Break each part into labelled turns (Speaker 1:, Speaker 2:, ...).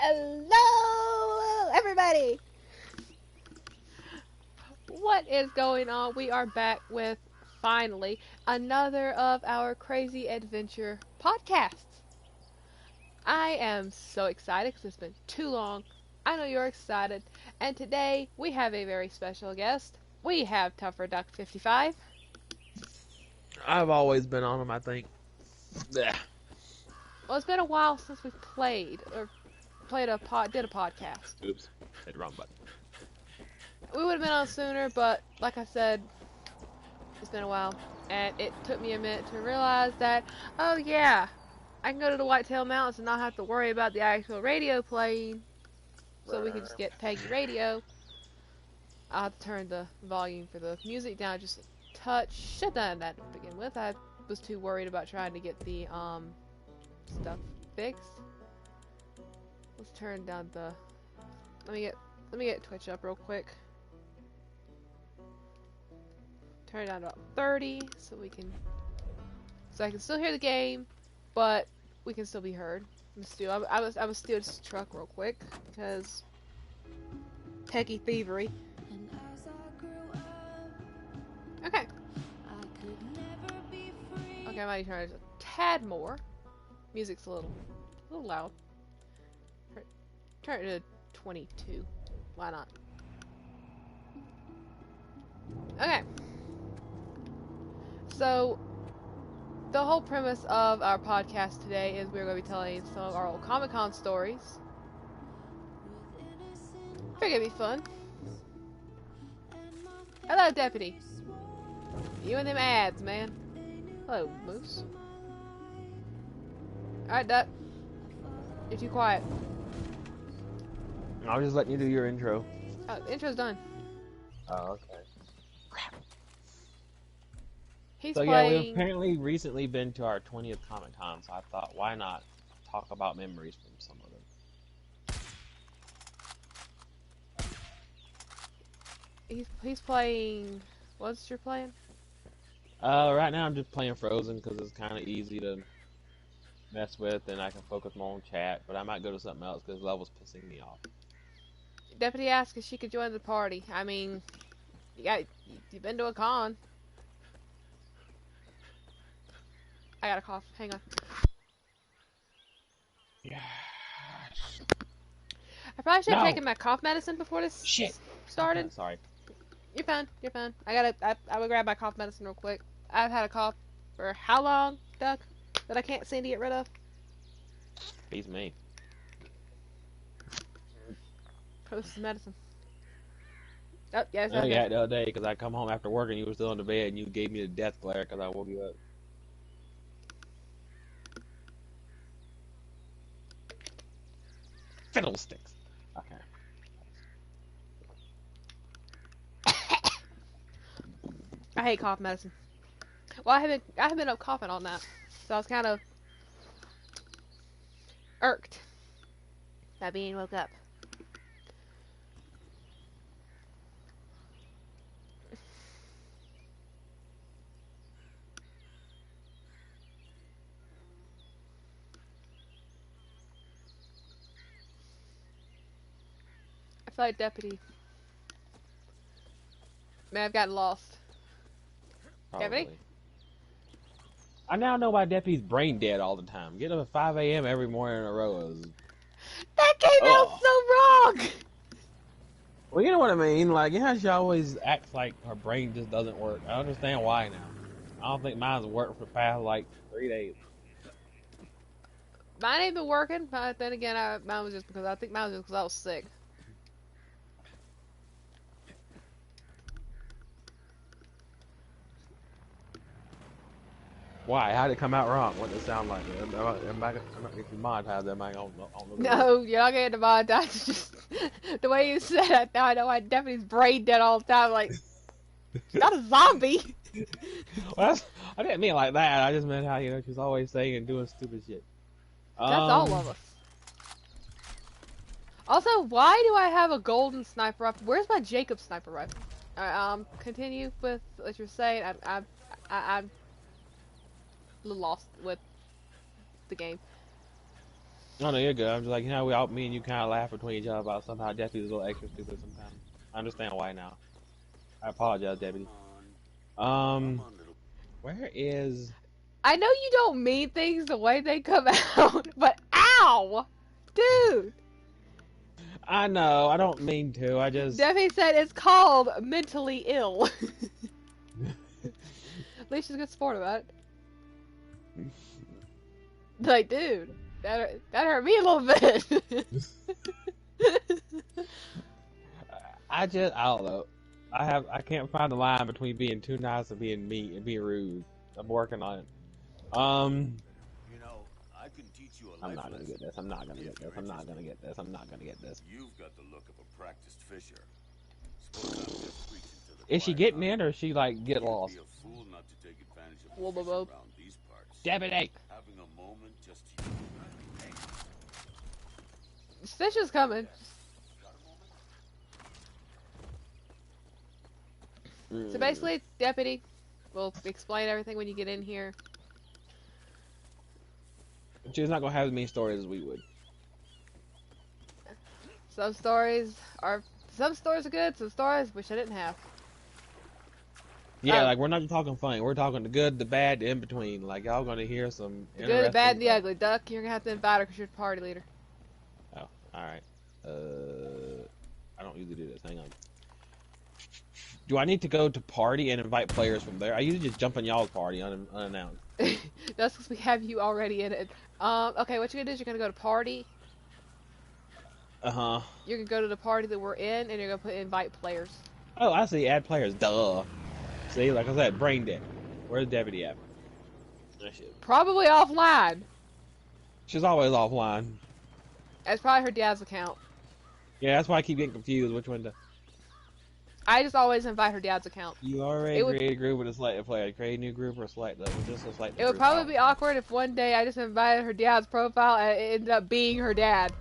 Speaker 1: Hello, everybody! What is going on? We are back with, finally, another of our crazy adventure podcasts. I am so excited because it's been too long. I know you're excited. And today, we have a very special guest. We have Tougher Duck 55.
Speaker 2: I've always been on them, I think. Yeah.
Speaker 1: Well, it's been a while since we've played, or did a podcast.
Speaker 2: Oops. Hit the wrong button.
Speaker 1: We would have been on sooner, but like I said, it's been a while, and it took me a minute to realize that, oh yeah, I can go to the Whitetail Mountains and not have to worry about the actual radio playing, so we can just get Peggy Radio. I'll have to turn the volume for the music down just a touch. Shut down that to begin with. I was too worried about trying to get the stuff fixed. Let's turn down the. Let me get Twitch up real quick. Turn it down to about 30 so I can still hear the game, but we can still be heard. I was steal this truck real quick because Peggy thievery. Okay. Okay, I might turn it a tad more. Music's a little loud. Turn it to 22. Why not? Okay. So, the whole premise of our podcast today is we're going to be telling some of our old Comic-Con stories. Figure it'd be fun. Hello, Deputy. You and them ads, man. Hello, Moose. Alright, Duck. You're too quiet.
Speaker 2: I was just letting you do your intro.
Speaker 1: Oh, the intro's done.
Speaker 2: Oh, okay.
Speaker 1: He's
Speaker 2: So
Speaker 1: playing...
Speaker 2: yeah, we've apparently recently been to our 20th Comic Con, so I thought, why not talk about memories from some of them.
Speaker 1: He's playing... What's you're playing?
Speaker 2: Right now I'm just playing Frozen because it's kind of easy to mess with and I can focus more on chat, but I might go to something else because level's pissing me off.
Speaker 1: Deputy asked if she could join the party. I mean, you've been to a con. I got a cough. Hang on.
Speaker 2: Yeah.
Speaker 1: I probably should have taken my cough medicine before this started.
Speaker 2: Okay, sorry.
Speaker 1: You're fine. You're fine. I will grab my cough medicine real quick. I've had a cough for how long, Duck? That I can't seem to get rid of?
Speaker 2: Beats me.
Speaker 1: This is medicine. Oh, yeah, it's
Speaker 2: I
Speaker 1: not
Speaker 2: got
Speaker 1: good.
Speaker 2: the other day because I come home after work and you were still in the bed and you gave me the death glare because I woke you up. Fiddlesticks. Okay.
Speaker 1: I hate cough medicine. Well, I haven't been up coughing all night, so I was kind of irked by being woke up. I feel like Deputy may have gotten lost.
Speaker 2: Probably.
Speaker 1: Deputy?
Speaker 2: I now know why Deputy's brain dead all the time. Get up at 5 a.m. every morning in a row.
Speaker 1: That came out so wrong!
Speaker 2: Well, you know what I mean. Like, you know how she always acts like her brain just doesn't work. I understand why now. I don't think mine's worked for the past, like, 3 days.
Speaker 1: Mine ain't been working, but then again, mine was just because I was sick.
Speaker 2: Why? How did it come out wrong? What did it sound like? I'm not going to monetize that mic on the
Speaker 1: No, you're not getting the montage. Just the way you said it, now I know my Deputy's brain dead all the time. Like, not a zombie.
Speaker 2: Well, I didn't mean it like that. I just meant how, you know, she's always saying and doing stupid shit.
Speaker 1: That's all of us. Also, why do I have a golden sniper rifle? Where's my Jacob sniper rifle? Alright, continue with what you're saying. I'm a little lost with the game.
Speaker 2: Oh no, you're good. I'm just like, we all, me and you kind of laugh between each other about somehow Deputy's a little extra stupid sometimes. I understand why now. I apologize, Deputy. Where is?
Speaker 1: I know you don't mean things the way they come out, but ow! Dude!
Speaker 2: I know, I don't mean to. I just.
Speaker 1: Debbie said it's called mentally ill. At least she's a good sport about it. Like, dude, that hurt me a little bit.
Speaker 2: I don't know. I can't find the line between being too nice and being mean and being rude. I'm working on it.
Speaker 3: You know, I can teach you a
Speaker 2: I'm
Speaker 3: life
Speaker 2: not gonna get
Speaker 3: lesson
Speaker 2: this. I'm not gonna
Speaker 3: if
Speaker 2: get this.
Speaker 3: you're
Speaker 2: I'm not
Speaker 3: interested.
Speaker 2: gonna get this. I'm not gonna get this.
Speaker 3: You've got the look of a practiced fisher. Suppose I'm just preaching to the
Speaker 2: Is she
Speaker 3: choir
Speaker 2: getting
Speaker 3: now.
Speaker 2: in or is she like get
Speaker 3: You'd
Speaker 2: lost?
Speaker 3: be a fool not to take advantage of
Speaker 1: Whoa,
Speaker 3: the
Speaker 1: whoa, whoa.
Speaker 3: fish around these parts.
Speaker 2: Deputy!
Speaker 3: Having a moment just to hey,
Speaker 1: This fish is coming.
Speaker 3: got a moment?
Speaker 1: So basically, Deputy will explain everything when you get in here.
Speaker 2: She's not gonna have as many stories as we would.
Speaker 1: Some stories are good, some stories wish I didn't have.
Speaker 2: Yeah,
Speaker 1: Oh.
Speaker 2: like we're not talking funny. We're talking the good, the bad, the in between. Like y'all gonna hear some
Speaker 1: The good, the bad, and the
Speaker 2: interesting-
Speaker 1: ugly. Duck, you're gonna have to invite her because you're the party leader.
Speaker 2: Oh, all right. I don't usually do this. Hang on. Do I need to go to party and invite players from there? I usually just jump in y'all's party unannounced.
Speaker 1: That's because we have you already in it. Okay, what you're gonna do is you're gonna go to party.
Speaker 2: Uh-huh.
Speaker 1: You're gonna go to the party that we're in, and you're gonna put invite players.
Speaker 2: Oh, I see. Add players. Duh. See, like I said, brain dead. Where's Deputy at? That shit.
Speaker 1: Probably offline.
Speaker 2: She's always offline.
Speaker 1: That's probably her dad's account.
Speaker 2: Yeah, that's why I keep getting confused. Which one to...
Speaker 1: I just always invite her dad's account.
Speaker 2: You already
Speaker 1: It would-
Speaker 2: created a group with a selected player. Create a new group or select the just a select.
Speaker 1: It would probably be awkward if one day I just invited her dad's profile and it ended up being her dad.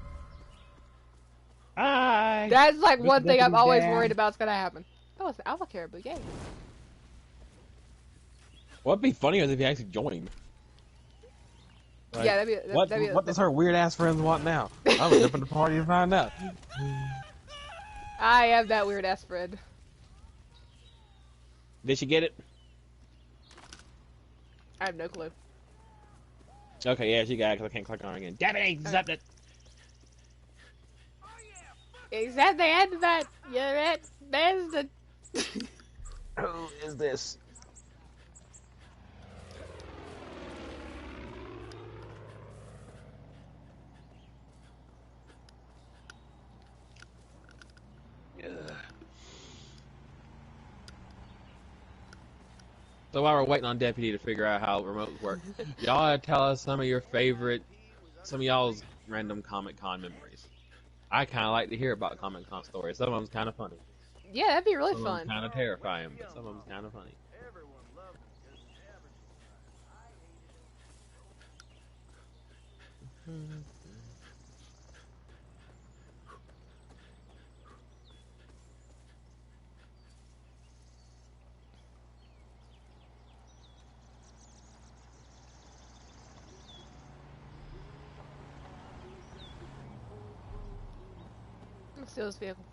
Speaker 2: Hi.
Speaker 1: That's like
Speaker 2: Mr.
Speaker 1: one thing I'm
Speaker 2: Deputy's
Speaker 1: always
Speaker 2: dad.
Speaker 1: worried about is gonna happen. Oh, it's the Alpha Caribou, yay.
Speaker 2: What'd be funnier is if you actually joined. Like,
Speaker 1: Yeah, that'd be...
Speaker 2: what does her weird ass friends want now? I'm gonna jump in the party and find out.
Speaker 1: I am that weird ass friend.
Speaker 2: Did she get it?
Speaker 1: I have no clue.
Speaker 2: Okay, yeah, she got it because I can't click on her again. Deputy, accept it.
Speaker 1: Is that the end of that? Yeah, that's the...
Speaker 2: Who is this? So while we're waiting on Deputy to figure out how remotes work, y'all tell us some of y'all's random Comic Con memories. I kind of like to hear about Comic Con stories. Some of them's kind of funny.
Speaker 1: Yeah, that'd be really
Speaker 2: Some
Speaker 1: fun.
Speaker 2: of them kind of terrifying, but some of them's kind of funny.
Speaker 1: Let's steal this vehicle.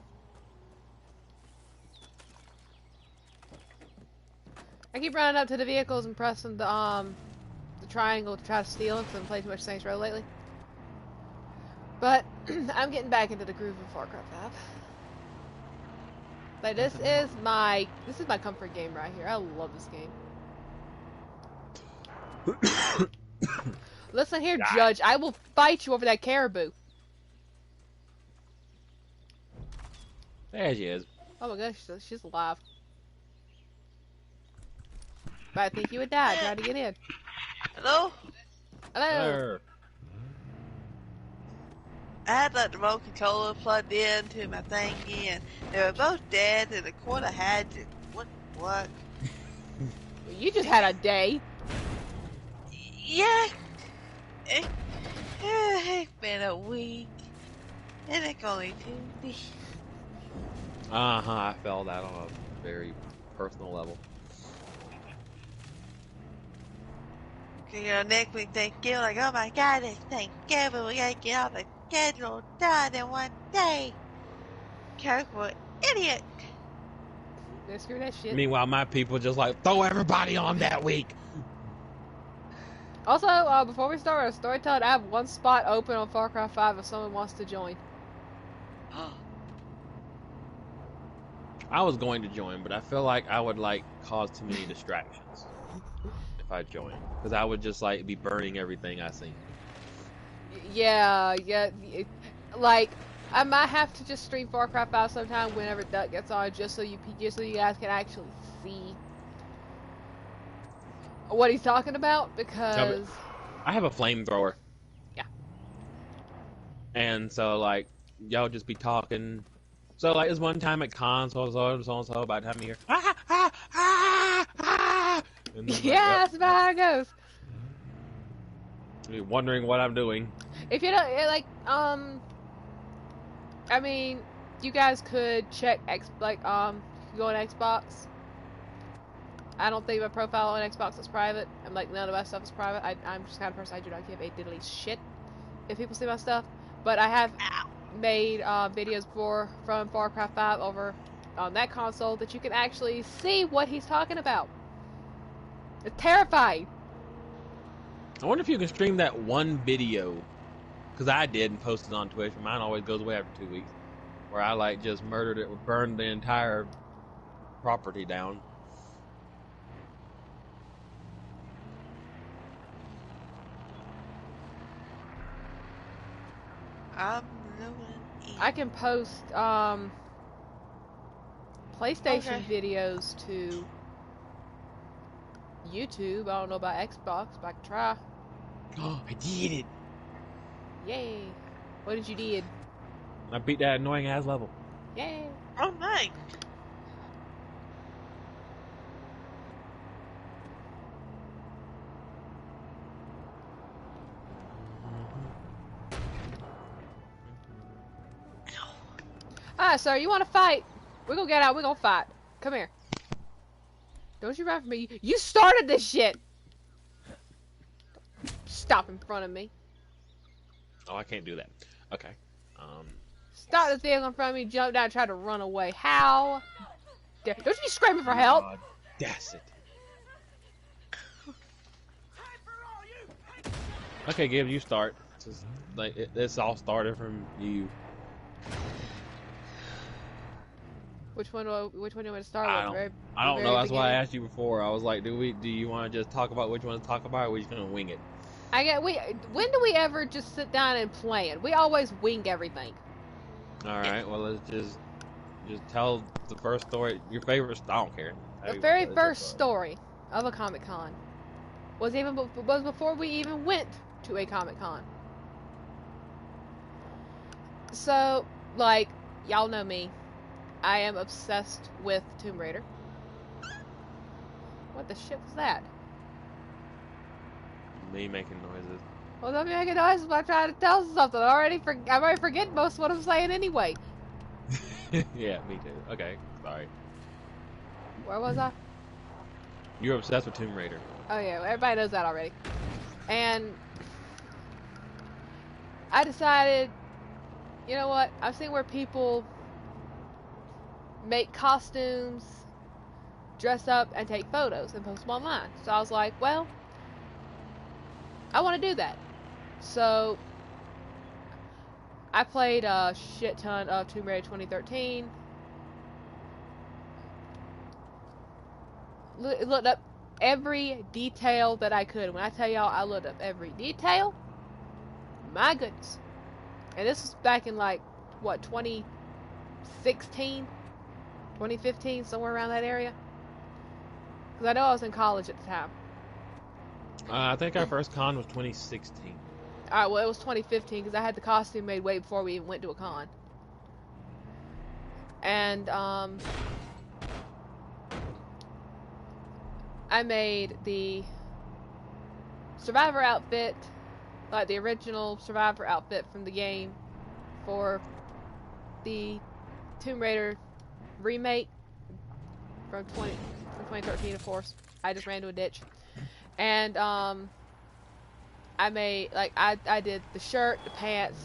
Speaker 1: I keep running up to the vehicles and pressing the triangle to try to steal them because I've played too much Saints Row lately. But I'm getting back into the groove of Far Cry 5. But this is my comfort game right here. I love this game. Listen here, Judge. I will fight you over that caribou.
Speaker 2: There she is.
Speaker 1: Oh my gosh, she's alive. But I think you would die trying to get in.
Speaker 4: Hello?
Speaker 1: Hello.
Speaker 2: There.
Speaker 4: I had like the remote controller plugged into my thingy, and they were both dead, and the quarter had to. What?
Speaker 1: You just had a day.
Speaker 4: Yeah. It's been a week. And it's only Tuesday.
Speaker 2: Uh-huh, I felt that on a very personal level.
Speaker 4: You know, next week Thanksgiving, like, oh my god, it's Thanksgiving, we gotta get all the schedule done in one day. Careful, idiot.
Speaker 1: Yeah, screw that shit.
Speaker 2: Meanwhile, my people just like throw everybody on that week.
Speaker 1: Also, before we start our storytelling, I have one spot open on Far Cry 5 if someone wants to join.
Speaker 2: I was going to join, but I feel like I would like cause too many distractions if I joined, because I would just like be burning everything I see.
Speaker 1: Yeah, like I might have to just stream Far Cry 5 sometime whenever Duck gets on, just so you guys can actually see what he's talking about, because
Speaker 2: I have a flamethrower.
Speaker 1: Yeah.
Speaker 2: And so like y'all just be talking. So like this one time at con, so and so by the time you hear and then,
Speaker 1: yeah, that's about how it goes.
Speaker 2: You're wondering what I'm doing.
Speaker 1: If you don't like, I mean, you guys could check go on Xbox. I don't think my profile on Xbox is private. I'm like, none of my stuff is private. I'm just the kind of person, I do not give a diddly shit if people see my stuff. But I have made videos before from Far Cry 5 over on that console that you can actually see what he's talking about. It's terrifying.
Speaker 2: I wonder if you can stream that one video, because I did and posted on Twitch, and mine always goes away after 2 weeks, where I like just murdered it, burned the entire property down.
Speaker 4: I'm loading in.
Speaker 1: I can post PlayStation videos to YouTube. I don't know about Xbox, but I can try.
Speaker 2: Oh, I did it!
Speaker 1: Yay! What did you did?
Speaker 2: I beat that annoying ass level.
Speaker 1: Yay!
Speaker 4: Oh, nice.
Speaker 1: Alright, sir, you want to fight? We're gonna get out, we're gonna fight. Come here. Don't you run from me. You started this shit! Stop in front of me.
Speaker 2: Oh, I can't do that. Okay.
Speaker 1: Stop the vehicle in front of me, jump down, and try to run away. How dare- Don't you be screaming for help!
Speaker 2: Audacity. Okay, Gibbs, you start. This all started from you.
Speaker 1: Which one do you want me to start
Speaker 2: I
Speaker 1: with?
Speaker 2: I don't
Speaker 1: very
Speaker 2: know. That's why I
Speaker 1: beginning?
Speaker 2: asked you before. I was like, do you want to just talk about which one to talk about, or are we just gonna wing it?
Speaker 1: When do we ever just sit down and plan? We always wing everything.
Speaker 2: All right. Well, let's just tell the first story. Your favorite. I don't care.
Speaker 1: The very first story of a Comic-Con was before we even went to a Comic-Con. So, like, y'all know me. I am obsessed with Tomb Raider. What the shit was that?
Speaker 2: Me making noises.
Speaker 1: Well, don't be making noises while I'm trying to tell something. I'm already forgetting most of what I'm saying anyway.
Speaker 2: Yeah, me too. Okay, sorry.
Speaker 1: Where was I?
Speaker 2: You're obsessed with Tomb Raider.
Speaker 1: Oh yeah, well, everybody knows that already. And I decided, you know what? I've seen where people make costumes, dress up, and take photos and post them online. So I was like, well, I want to do that. So I played a shit ton of Tomb Raider 2013. Looked up every detail that I could. When I tell y'all I looked up every detail, my goodness. And this was back in like, what, 2016? 2015, somewhere around that area? Because I know I was in college at the time.
Speaker 2: I think our first con was 2016.
Speaker 1: Alright, well, it was 2015 because I had the costume made way before we even went to a con. And, I made the Survivor outfit, like the original Survivor outfit from the game for the Tomb Raider remake from 2013, of course. I just ran to a ditch. And, I made, like, I did the shirt, the pants,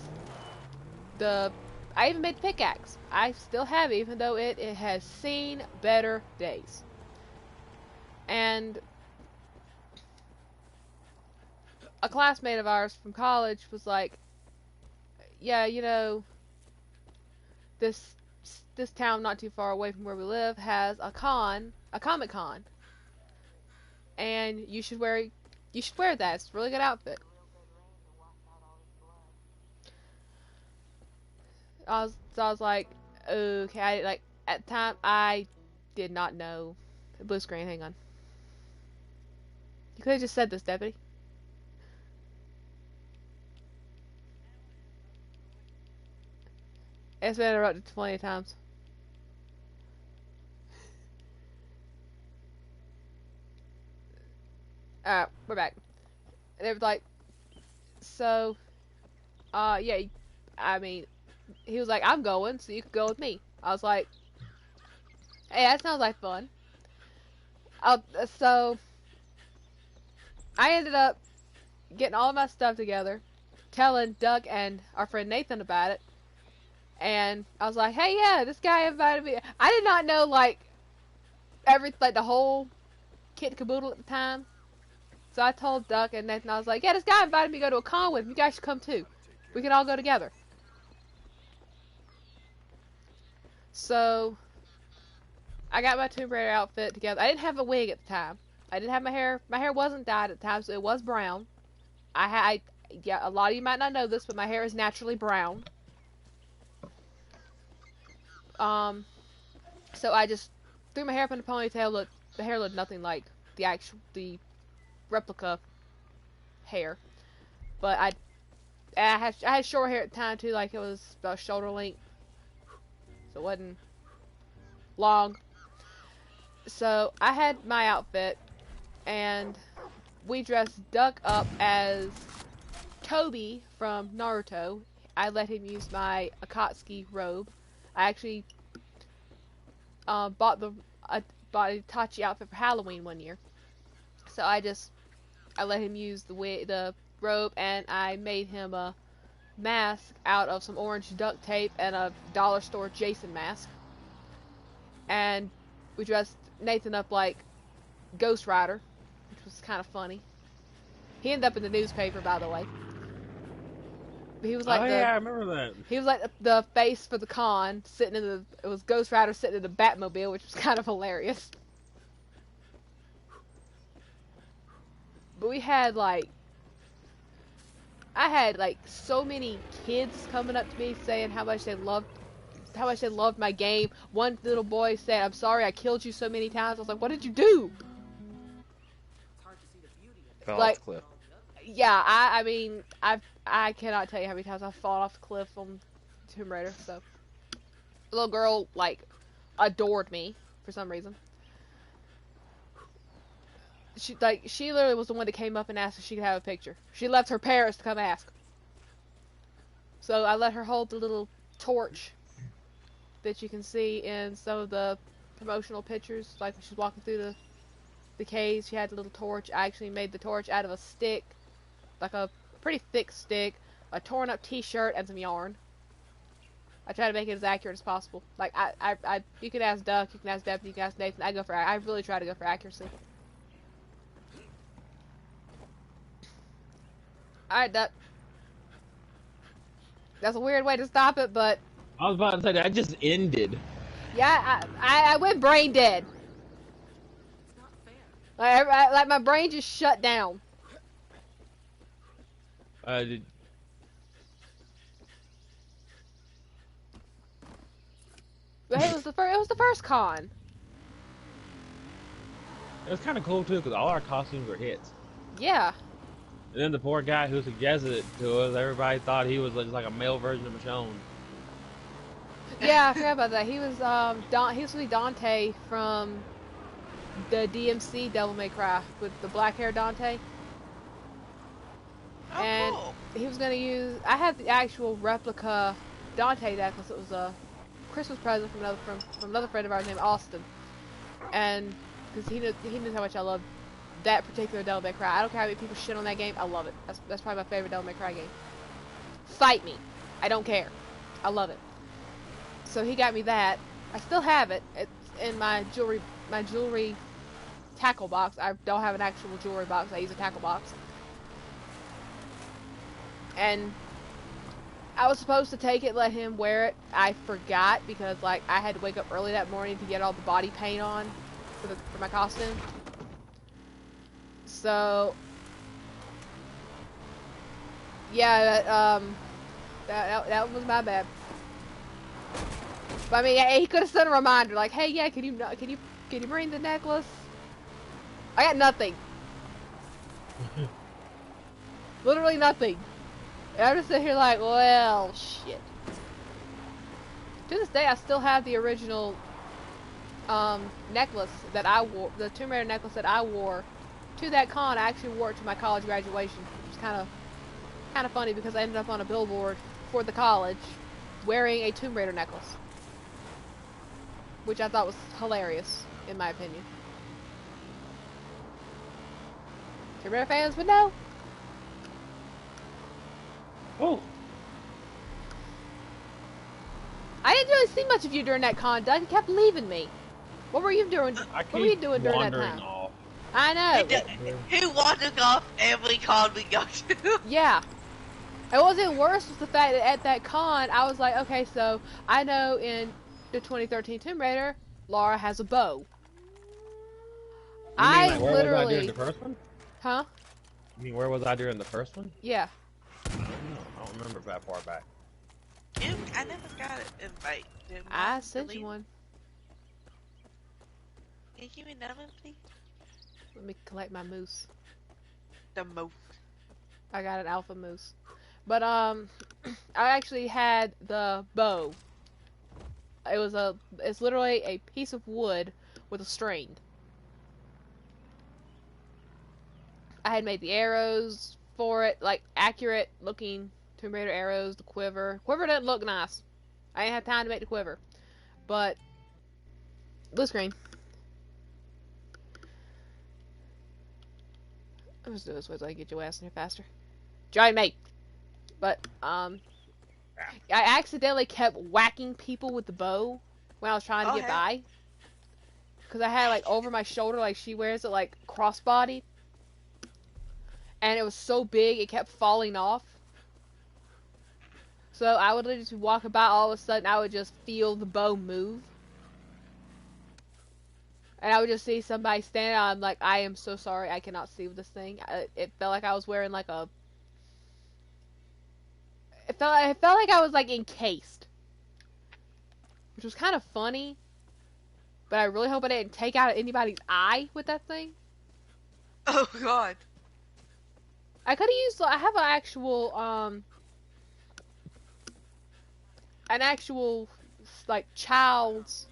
Speaker 1: I even made the pickaxe. I still have it, even though it has seen better days. And a classmate of ours from college was like, yeah, you know, this town not too far away from where we live has a Comic Con, and you should wear that. It's a really good outfit. So I was like, okay. At the time, I did not know. Blue screen. Hang on. You could have just said this, Deputy. It's been interrupted plenty of times. Alright, we're back. And it was like, so, yeah, I mean, he was like, I'm going, so you can go with me. I was like, hey, that sounds like fun. So, I ended up getting all of my stuff together, telling Duck and our friend Nathan about it, and I was like, hey, yeah, this guy invited me. I did not know, like, the whole kit and caboodle at the time. So I told Duck and Nathan, I was like, yeah, this guy invited me to go to a con with him. You guys should come too. We can all go together. So, I got my Tomb Raider outfit together. I didn't have a wig at the time. I didn't have my hair. My hair wasn't dyed at the time, so it was brown. Yeah, a lot of you might not know this, but my hair is naturally brown. So I just threw my hair up in a ponytail. The hair looked nothing like the replica hair. But I had short hair at the time too, like it was about shoulder length. So it wasn't long. So I had my outfit, and we dressed Duck up as Toby from Naruto. I let him use my Akatsuki robe. I actually bought a Itachi outfit for Halloween one year. So I let him use the robe, and I made him a mask out of some orange duct tape and a dollar store Jason mask. And we dressed Nathan up like Ghost Rider, which was kind of funny. He ended up in the newspaper, by the way. He was like
Speaker 2: yeah, I remember that.
Speaker 1: He was like the face for the con, it was Ghost Rider sitting in the Batmobile, which was kind of hilarious. But I had so many kids coming up to me saying how much they loved my game. One little boy said, "I'm sorry I killed you so many times." I was like, "What did you do?"
Speaker 2: Fell off the cliff.
Speaker 1: Yeah, I mean, I cannot tell you how many times I've fallen off the cliff on Tomb Raider. So, the little girl adored me for some reason. She literally was the one that came up and asked if she could have a picture. She left her parents to come ask. So I let her hold the little torch that you can see in some of the promotional pictures. Like when she's walking through the caves, she had a little torch. I actually made the torch out of a stick, like a pretty thick stick, a torn up t-shirt, and some yarn. I try to make it as accurate as possible. Like you can ask Duck, you can ask Deputy, you can ask Nathan. I really try to go for accuracy. Alright, Duck. That's a weird way to stop it, but...
Speaker 2: I was about to say, that just ended.
Speaker 1: Yeah, I went brain dead.
Speaker 5: It's not fair.
Speaker 1: Like my brain just shut down.
Speaker 2: It
Speaker 1: But hey, it was the first con.
Speaker 2: was kind of cool, too, because all our costumes were hits.
Speaker 1: Yeah.
Speaker 2: And then the poor guy who suggested it to us, everybody thought he was just like a male version of Michonne.
Speaker 1: Yeah, I forgot about that. He was he was Dante from the DMC Devil May Cry with the black hair Dante.
Speaker 4: Oh,
Speaker 1: And
Speaker 4: cool.
Speaker 1: he was gonna use. I had the actual replica Dante necklace. It was a Christmas present from another friend of ours named Austin, and because he knew how much I loved that particular Devil May Cry. I don't care how many people shit on that game. I love it. That's probably my favorite Devil May Cry game. Fight me. I don't care. I love it. So he got me that. I still have it. It's in my jewelry tackle box. I don't have an actual jewelry box. I use a tackle box. And I was supposed to take it, let him wear it. I forgot because like I had to wake up early that morning to get all the body paint on for my costume. So yeah, that was my bad. But I mean, he could have sent a reminder like, "Hey, yeah, can you bring the necklace?" I got nothing. Literally nothing. And I'm just sitting here like, well, shit. To this day, I still have the original necklace that I wore, the Tomb Raider necklace that I wore to that con. I actually wore it to my college graduation, which is kind of funny because I ended up on a billboard for the college wearing a Tomb Raider necklace, which I thought was hilarious, in my opinion. Tomb Raider fans would know.
Speaker 2: Oh.
Speaker 1: I didn't really see much of you during that con, Doug. You kept leaving me. What were you doing? What were you doing during that time?
Speaker 2: Off.
Speaker 1: I know.
Speaker 4: Who wandered off every con we go to?
Speaker 1: Yeah. And what was worse was the fact that at that con, I was like, okay, so I know in the 2013 Tomb Raider, Lara has a bow.
Speaker 2: You mean,
Speaker 1: I
Speaker 2: like, where was I
Speaker 1: literally.
Speaker 2: during the first one?
Speaker 1: Huh?
Speaker 2: You mean where was I during the first one?
Speaker 1: Yeah.
Speaker 2: I don't know. I don't remember that far back.
Speaker 4: I never got an invite.
Speaker 1: I sent you one.
Speaker 4: Can you give me another one, please?
Speaker 1: Let me collect my moose.
Speaker 4: The most.
Speaker 1: I got an alpha moose. But I actually had the bow. It's literally a piece of wood with a string. I had made the arrows for it, like accurate looking Tomb Raider arrows, the quiver. Quiver doesn't look nice. I didn't have time to make the quiver. But blue screen. Let's do this way so I can get your ass in here faster. Join me. But I accidentally kept whacking people with the bow when I was trying to get by. Because I had like over my shoulder, like she wears it, like crossbody. And it was so big, it kept falling off. So I would just be walking by, all of a sudden I would just feel the bow move. And I would just see somebody standing out. I'm like, I am so sorry, I cannot see with this thing. It felt like I was wearing like a... It felt like I was like encased. Which was kind of funny. But I really hope I didn't take out anybody's eye with that thing.
Speaker 4: Oh god.
Speaker 1: I could have used... I have an actual like child's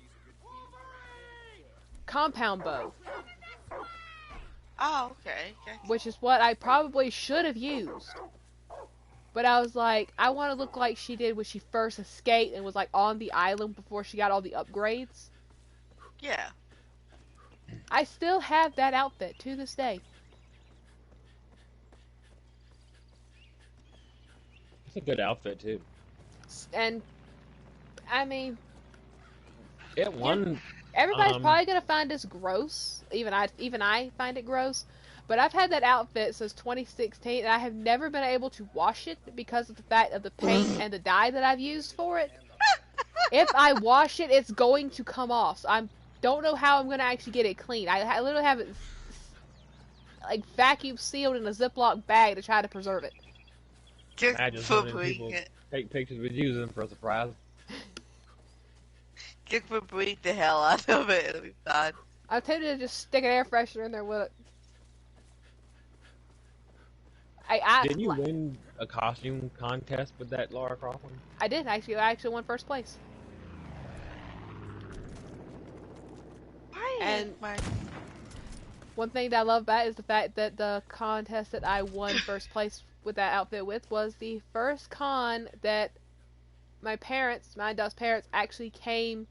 Speaker 1: compound bow.
Speaker 4: Oh, okay.
Speaker 1: Which is what I probably should have used. But I was like, I want to look like she did when she first escaped and was like on the island before she got all the upgrades.
Speaker 4: Yeah.
Speaker 1: I still have that outfit to this day.
Speaker 2: It's a good outfit too.
Speaker 1: And I mean,
Speaker 2: It won.
Speaker 1: everybody's probably gonna find this gross. Even I find it gross. But I've had that outfit since 2016, and I have never been able to wash it because of the fact of the paint and the dye that I've used for it. If I wash it, it's going to come off. So I don't know how I'm gonna actually get it clean. I literally have it like vacuum sealed in a Ziploc bag to try to preserve it.
Speaker 2: Imagine so many people take pictures with using them for a surprise.
Speaker 4: Just for breathe the hell out of it. It'll be fine.
Speaker 1: I'm tempted to just stick an air freshener in there with it.
Speaker 2: Didn't you win a costume contest with that Lara Croft one?
Speaker 1: I did actually. I actually won first place. And one thing that I love about it is the fact that the contest that I won first place with that outfit with was the first con that my adult's parents, actually came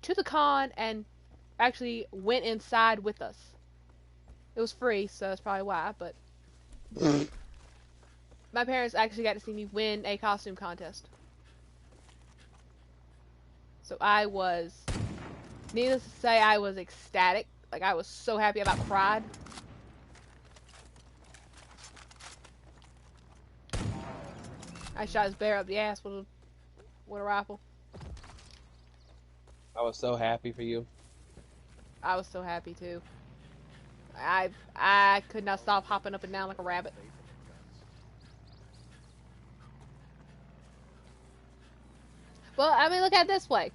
Speaker 1: to the con and actually went inside with us. It was free, so that's probably why. But my parents actually got to see me win a costume contest. So I was, needless to say, I was ecstatic. Like, I was so happy, I about cried. I shot his bear up the ass with a rifle.
Speaker 2: I was so happy for you.
Speaker 1: I was so happy too. I could not stop hopping up and down like a rabbit. Well, I mean, look at it this way.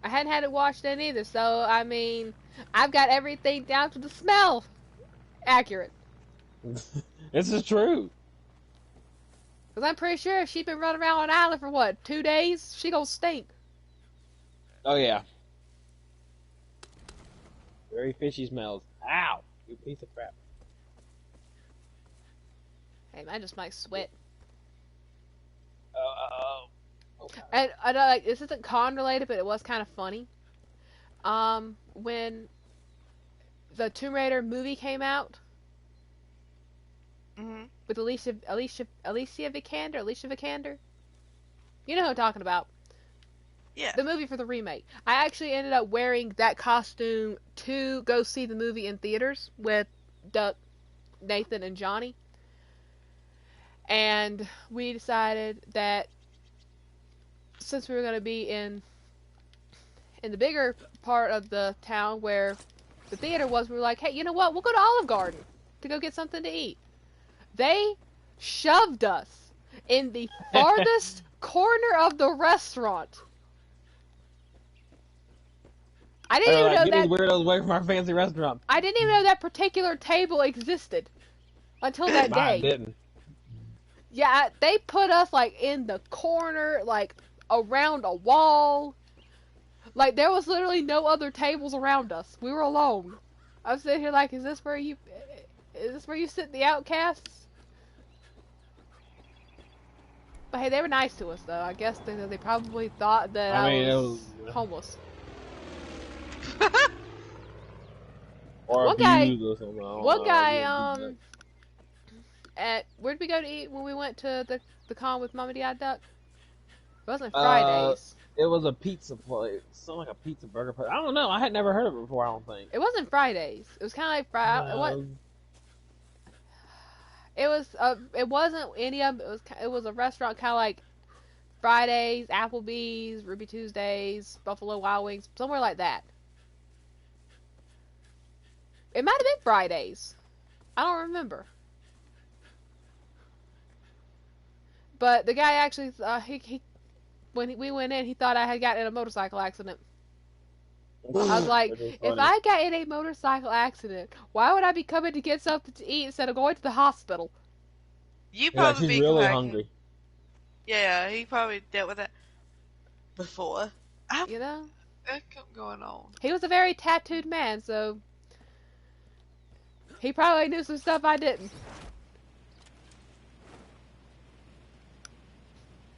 Speaker 1: I hadn't had it washed in either, so I mean, I've got everything down to the smell accurate.
Speaker 2: This is true.
Speaker 1: Cause I'm pretty sure if she'd been running around on an island for what, 2 days, she gonna stink.
Speaker 2: Oh yeah. Very fishy smells. Ow! You piece of crap.
Speaker 1: Hey, I just might sweat.
Speaker 2: Okay.
Speaker 1: And I know, like, this isn't con related, but it was kind of funny. When the Tomb Raider movie came out with Alicia Vikander. You know who I'm talking about.
Speaker 4: Yeah.
Speaker 1: The movie for the remake. I actually ended up wearing that costume to go see the movie in theaters with Duck, Nathan, and Johnny. And we decided that since we were going to be in the bigger part of the town where the theater was, we were like, hey, you know what? We'll go to Olive Garden to go get something to eat. They shoved us in the farthest corner of the restaurant. I didn't even know
Speaker 2: get
Speaker 1: that.
Speaker 2: these weirdos away from our fancy restaurant.
Speaker 1: I didn't even know that particular table existed until that
Speaker 2: Mine
Speaker 1: day.
Speaker 2: didn't.
Speaker 1: Yeah, they put us like in the corner, like around a wall. Like there was literally no other tables around us. We were alone. I was sitting here like, is this where you sit the outcasts? But hey, they were nice to us though. I guess they probably thought that I was homeless.
Speaker 2: Or
Speaker 1: One guy,
Speaker 2: or something.
Speaker 1: where'd we go to eat when we went to the con with Mama Dad Duck? It wasn't Fridays.
Speaker 2: It was a pizza place. Something like a pizza burger place. I don't know. I had never heard of it before, I don't think.
Speaker 1: It wasn't Fridays. It was kind of like Friday. It wasn't any of it was a restaurant kind of like Fridays, Applebee's, Ruby Tuesdays, Buffalo Wild Wings, somewhere like that. It might have been Fridays. I don't remember. But the guy actually, when we went in, he thought I had gotten in a motorcycle accident. I was like, if I got in a motorcycle accident, why would I be coming to get something to eat instead of going to the hospital?
Speaker 4: You probably
Speaker 2: she's
Speaker 4: be
Speaker 2: really
Speaker 4: cracking.
Speaker 2: hungry.
Speaker 4: Yeah, he probably dealt with that before.
Speaker 1: You know?
Speaker 4: What kept going on?
Speaker 1: He was a very tattooed man, so he probably knew some stuff I didn't.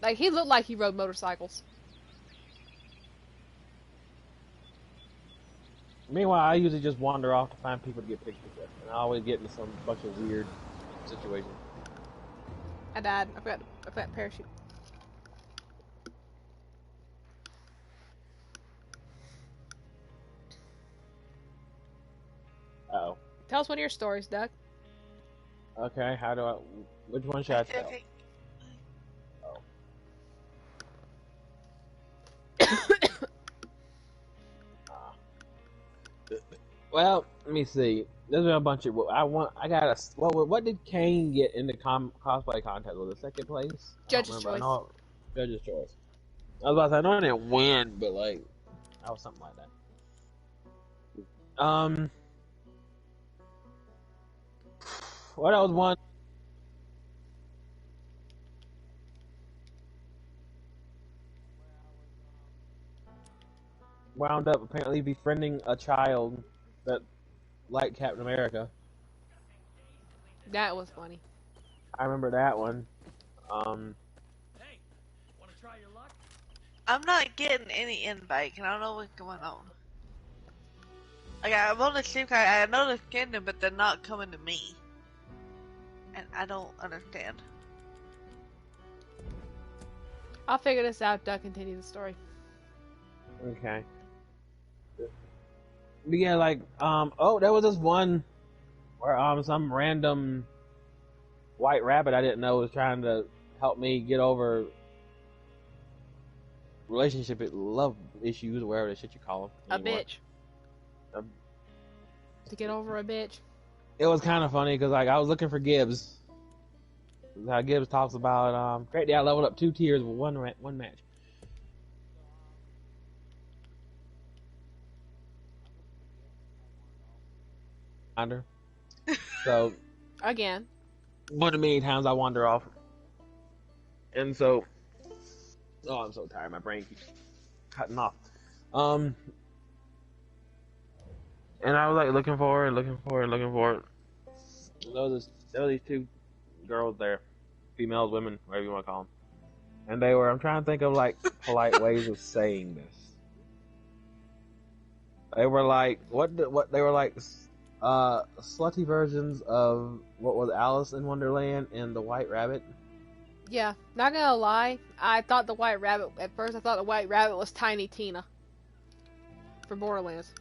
Speaker 1: Like, he looked like he rode motorcycles.
Speaker 2: Meanwhile, I usually just wander off to find people to get pictures with, and I always get into some bunch of weird situations.
Speaker 1: I died. I forgot parachute.
Speaker 2: Uh-oh.
Speaker 1: Tell us one of your stories, Doug.
Speaker 2: Okay, which one should I tell?
Speaker 4: Okay.
Speaker 2: Well, let me see. There's been a bunch of. What did Kane get in the cosplay contest? Was it second place?
Speaker 1: Judge's choice.
Speaker 2: No, Judge's choice. I was about to say, I know I didn't win, but like, that was something like that. What else one? Wound up apparently befriending a child that liked Captain America.
Speaker 1: That was funny.
Speaker 2: I remember that one.
Speaker 6: Hey, wanna try your luck?
Speaker 4: I'm not getting any invite, and I don't know what's going on. Like, I'm on the same kind. I know they're scanning, but they're not coming to me. And I don't understand.
Speaker 1: I'll figure this out. Duck, continue the story.
Speaker 2: Okay. But yeah, like, oh, there was this one where, some random white rabbit I didn't know was trying to help me get over love issues, whatever the shit you call them.
Speaker 1: A bitch. To get over a bitch.
Speaker 2: It was kind of funny because, like, I was looking for Gibbs. How Gibbs talks about, great day, I leveled up 2 tiers with one match. Under. So.
Speaker 1: Again.
Speaker 2: One of many times I wander off. And so. Oh, I'm so tired. My brain keeps cutting off. And I was like looking for it. There was these 2 girls there, females, women, whatever you want to call them, and they were. I'm trying to think of like polite ways of saying this. They were like what they were like, slutty versions of what was Alice in Wonderland and the White Rabbit.
Speaker 1: Yeah, not gonna lie. I thought the White Rabbit at first. I thought the White Rabbit was Tiny Tina from Borderlands.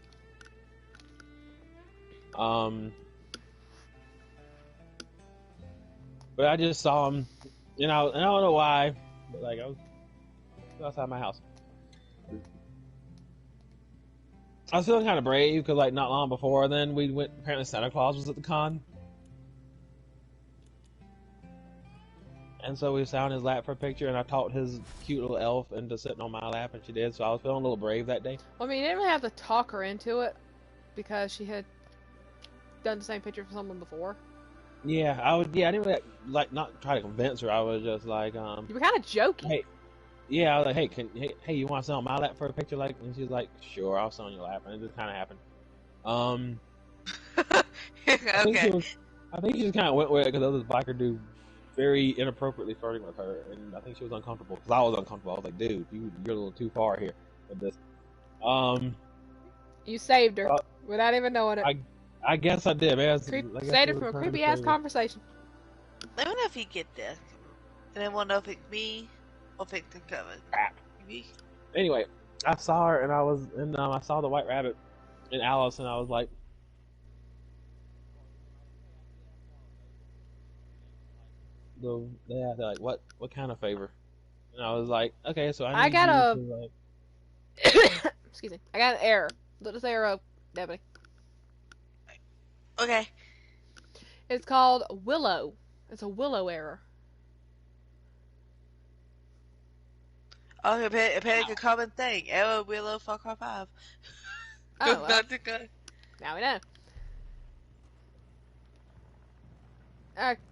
Speaker 2: But I just saw him, and I don't know why, but like I was outside my house. I was feeling kind of brave because like not long before then we went. Apparently Santa Claus was at the con, and so we sat on his lap for a picture, and I talked his cute little elf into sitting on my lap, and she did. So I was feeling a little brave that day.
Speaker 1: Well, I mean, you didn't really have to talk her into it because she had done the same picture for someone before.
Speaker 2: Yeah, I didn't really, like not try to convince her. I was just like,
Speaker 1: You were kind of joking.
Speaker 2: Hey, yeah, I was like, hey, you want to sit on my lap for a picture? Like, and she's like, sure, I'll sit on your lap, and it just kind of happened.
Speaker 4: Okay.
Speaker 2: I think she just kind of went with it because there was this biker dude very inappropriately flirting with her, and I think she was uncomfortable because I was uncomfortable. I was like, dude, you're a little too far here with this.
Speaker 1: You saved her without even knowing it.
Speaker 2: I guess I did, man.
Speaker 1: Saved her from a creepy ass conversation.
Speaker 4: Let me know if you get this. And I want to know if it's me or if it's the cover.
Speaker 2: Anyway, I saw her and I saw the White Rabbit and Alice, and I was like, they're like, what kind of favor? And I was like, okay, so I got
Speaker 1: excuse me, I got an error. Let us arrow, Deputy.
Speaker 4: Okay.
Speaker 1: It's called Willow. It's a Willow error.
Speaker 4: Oh, apparently a common thing. Arrow, Willow, Far Cry 5.
Speaker 1: Oh, well.
Speaker 4: Good.
Speaker 1: Now we know.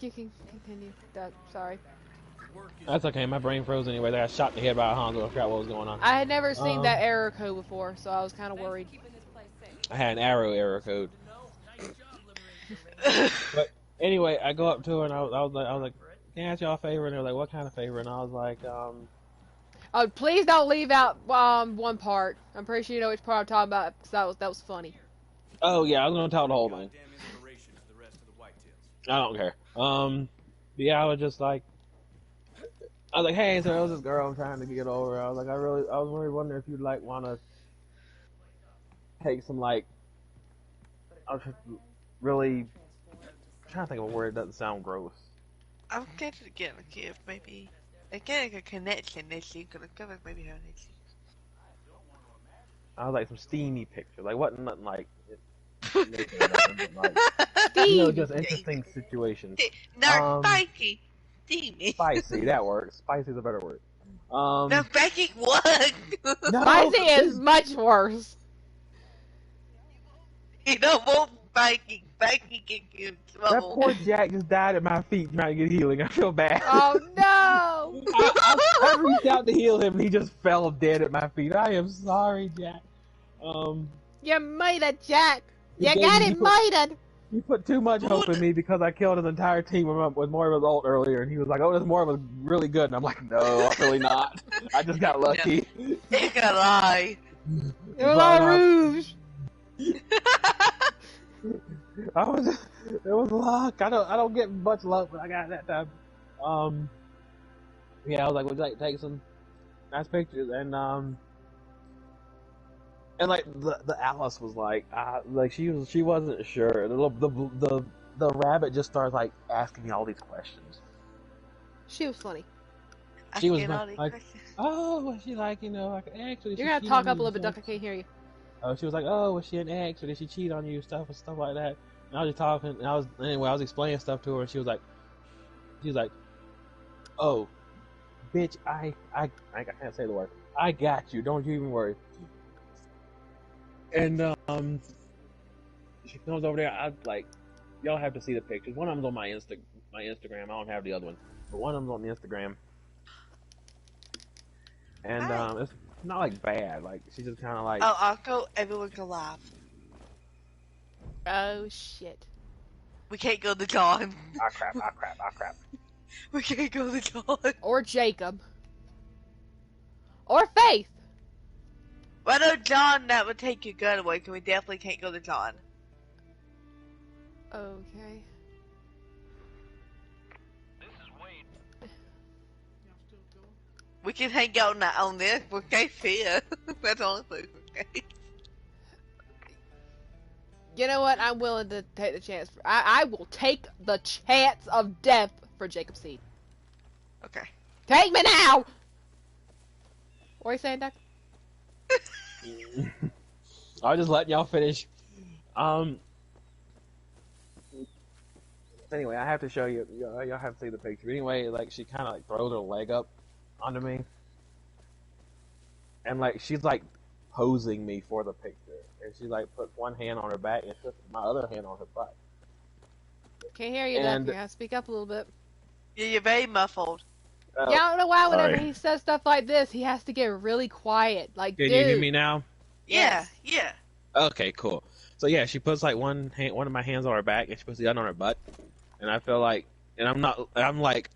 Speaker 1: You can continue. Sorry.
Speaker 2: That's okay, my brain froze anyway. I got shot in the head by a Hanzo. I forgot what was going on.
Speaker 1: I had never seen that error code before, so I was kind of worried.
Speaker 2: I had an error code. But anyway, I go up to her and I was like, can I ask y'all a favor? And they were like, what kind of favor? And I was like,
Speaker 1: oh, please don't leave out one part. I'm pretty sure you know which part I'm talking about because that was funny.
Speaker 2: Oh yeah, I was gonna tell the whole thing. I don't care. Yeah, I was just like, hey, so there was this girl I'm trying to get over. I was like, I was really wondering if you'd like want to take some like, I was really trying to think of a word that doesn't sound gross.
Speaker 4: I'm getting to get a gift, maybe. I'm getting a connection issue, because I feel like maybe her issue.
Speaker 2: I was like some steamy pictures, like wasn't nothing like. Just interesting situations.
Speaker 4: No, spicy. Steamy.
Speaker 2: Spicy, that works. Spicy is a better word.
Speaker 4: No, baking what?
Speaker 2: No,
Speaker 1: Spicy is much worse.
Speaker 4: You don't want baking. Baking can get
Speaker 2: that
Speaker 4: trouble.
Speaker 2: poor Jack just died at my feet trying to get healing. I feel bad.
Speaker 1: Oh no!
Speaker 2: I reached out to heal him and he just fell dead at my feet. I am sorry, Jack.
Speaker 1: You made it, Jack. You got it made.
Speaker 2: He put too much hope in me because I killed his entire team with Moira's ult earlier, and he was like, "Oh, this Moira was really good," and I'm like, "No, I'm really not. I just got lucky."
Speaker 4: You can lie.
Speaker 1: You're a rouge.
Speaker 2: It was luck. I don't get much luck, but I got it that time. Yeah, I was like, would you like to take some nice pictures? And like the Alice was like she wasn't sure. The rabbit just started like asking me all these questions.
Speaker 1: She was funny.
Speaker 2: She was
Speaker 4: Asking all these
Speaker 2: like,
Speaker 4: questions.
Speaker 2: oh, was she like, actually?
Speaker 1: You're gonna talk up a little bit, Duck. I can't hear you.
Speaker 2: She was like, oh, was she an ex, or did she cheat on you, stuff like that. And I was just talking, and I was explaining stuff to her, and she was like, oh, bitch, I can't say the word. I got you. Don't you even worry. And she comes over there. I like, y'all have to see the pictures. One of them's on my Instagram. I don't have the other one, but one of them's on the Instagram. And it's not like bad. Like she's just kind of like.
Speaker 4: Oh, Akko, everyone go live.
Speaker 1: Oh shit.
Speaker 4: We can't go to John.
Speaker 2: Ah crap!
Speaker 4: We can't go to John.
Speaker 1: Or Jacob. Or Faith.
Speaker 4: Well, no, John, that would take your gun away, so we definitely can't go to John.
Speaker 1: Okay.
Speaker 6: This is Wade. Y'all still going?
Speaker 4: We can hang out on this. We're safe here. That's the only place we're safe.
Speaker 1: You know what? I'm willing to take the chance. I will take the chance of death for Jacob Seed.
Speaker 4: Okay.
Speaker 1: Take me now! What are you saying, Doc?
Speaker 2: I was just letting y'all finish. Anyway, I have to show you. Y'all have to see the picture. Anyway, like she kind of like throws her leg up onto me, and like she's like posing me for the picture, and she like puts one hand on her back and puts my other hand on her butt.
Speaker 1: Can't hear you,
Speaker 2: And-
Speaker 1: Duck. You gotta speak up a little bit.
Speaker 4: Yeah, you're very muffled.
Speaker 2: Oh,
Speaker 1: Yeah, I don't know why whenever
Speaker 2: sorry.
Speaker 1: he says stuff like this, he has to get really quiet. Like,
Speaker 2: Can
Speaker 1: dude.
Speaker 2: you hear me now?
Speaker 4: Yeah, yeah.
Speaker 2: Okay, cool. So yeah, she puts like one of my hands on her back, and she puts the other on her butt, and I feel like, and I'm like,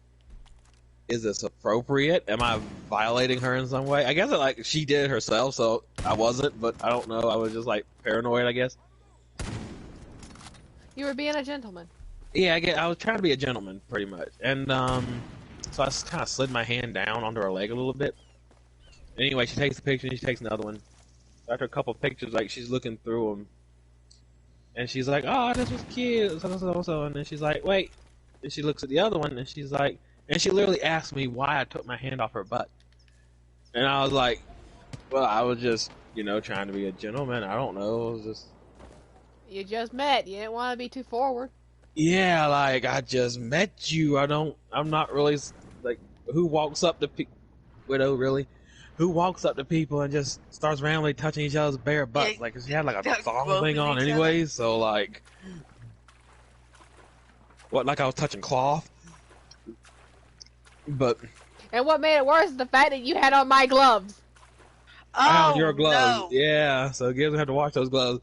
Speaker 2: is this appropriate? Am I violating her in some way? I guess like she did it herself, so I wasn't, but I don't know. I was just like paranoid, I guess.
Speaker 1: You were being a gentleman.
Speaker 2: Yeah, I was trying to be a gentleman, pretty much, and so I kind of slid my hand down onto her leg a little bit. Anyway, she takes the picture, and she takes another one. After a couple pictures, like she's looking through them, and she's like, "Oh, this was cute," so, and then she's like, "Wait," and she looks at the other one, and she's like, and she literally asked me why I took my hand off her butt, and I was like, "Well, I was just, trying to be a gentleman. I don't know. It was just."
Speaker 1: You just met. You didn't want to be too forward.
Speaker 2: Yeah, like I just met you. I'm not really like who walks up to widow really. Who walks up to people and just starts randomly touching each other's bare butts?
Speaker 4: Yeah,
Speaker 2: Like, 'cause she had like a
Speaker 4: that's
Speaker 2: thong
Speaker 4: both
Speaker 2: thing
Speaker 4: of
Speaker 2: on
Speaker 4: each
Speaker 2: anyway, so like, what? Like I was touching cloth, but
Speaker 1: And what made it worse is the fact that you had on my gloves.
Speaker 2: I had
Speaker 4: Oh,
Speaker 2: your gloves.
Speaker 4: no.
Speaker 2: Yeah, so Gibbs had to wash those gloves.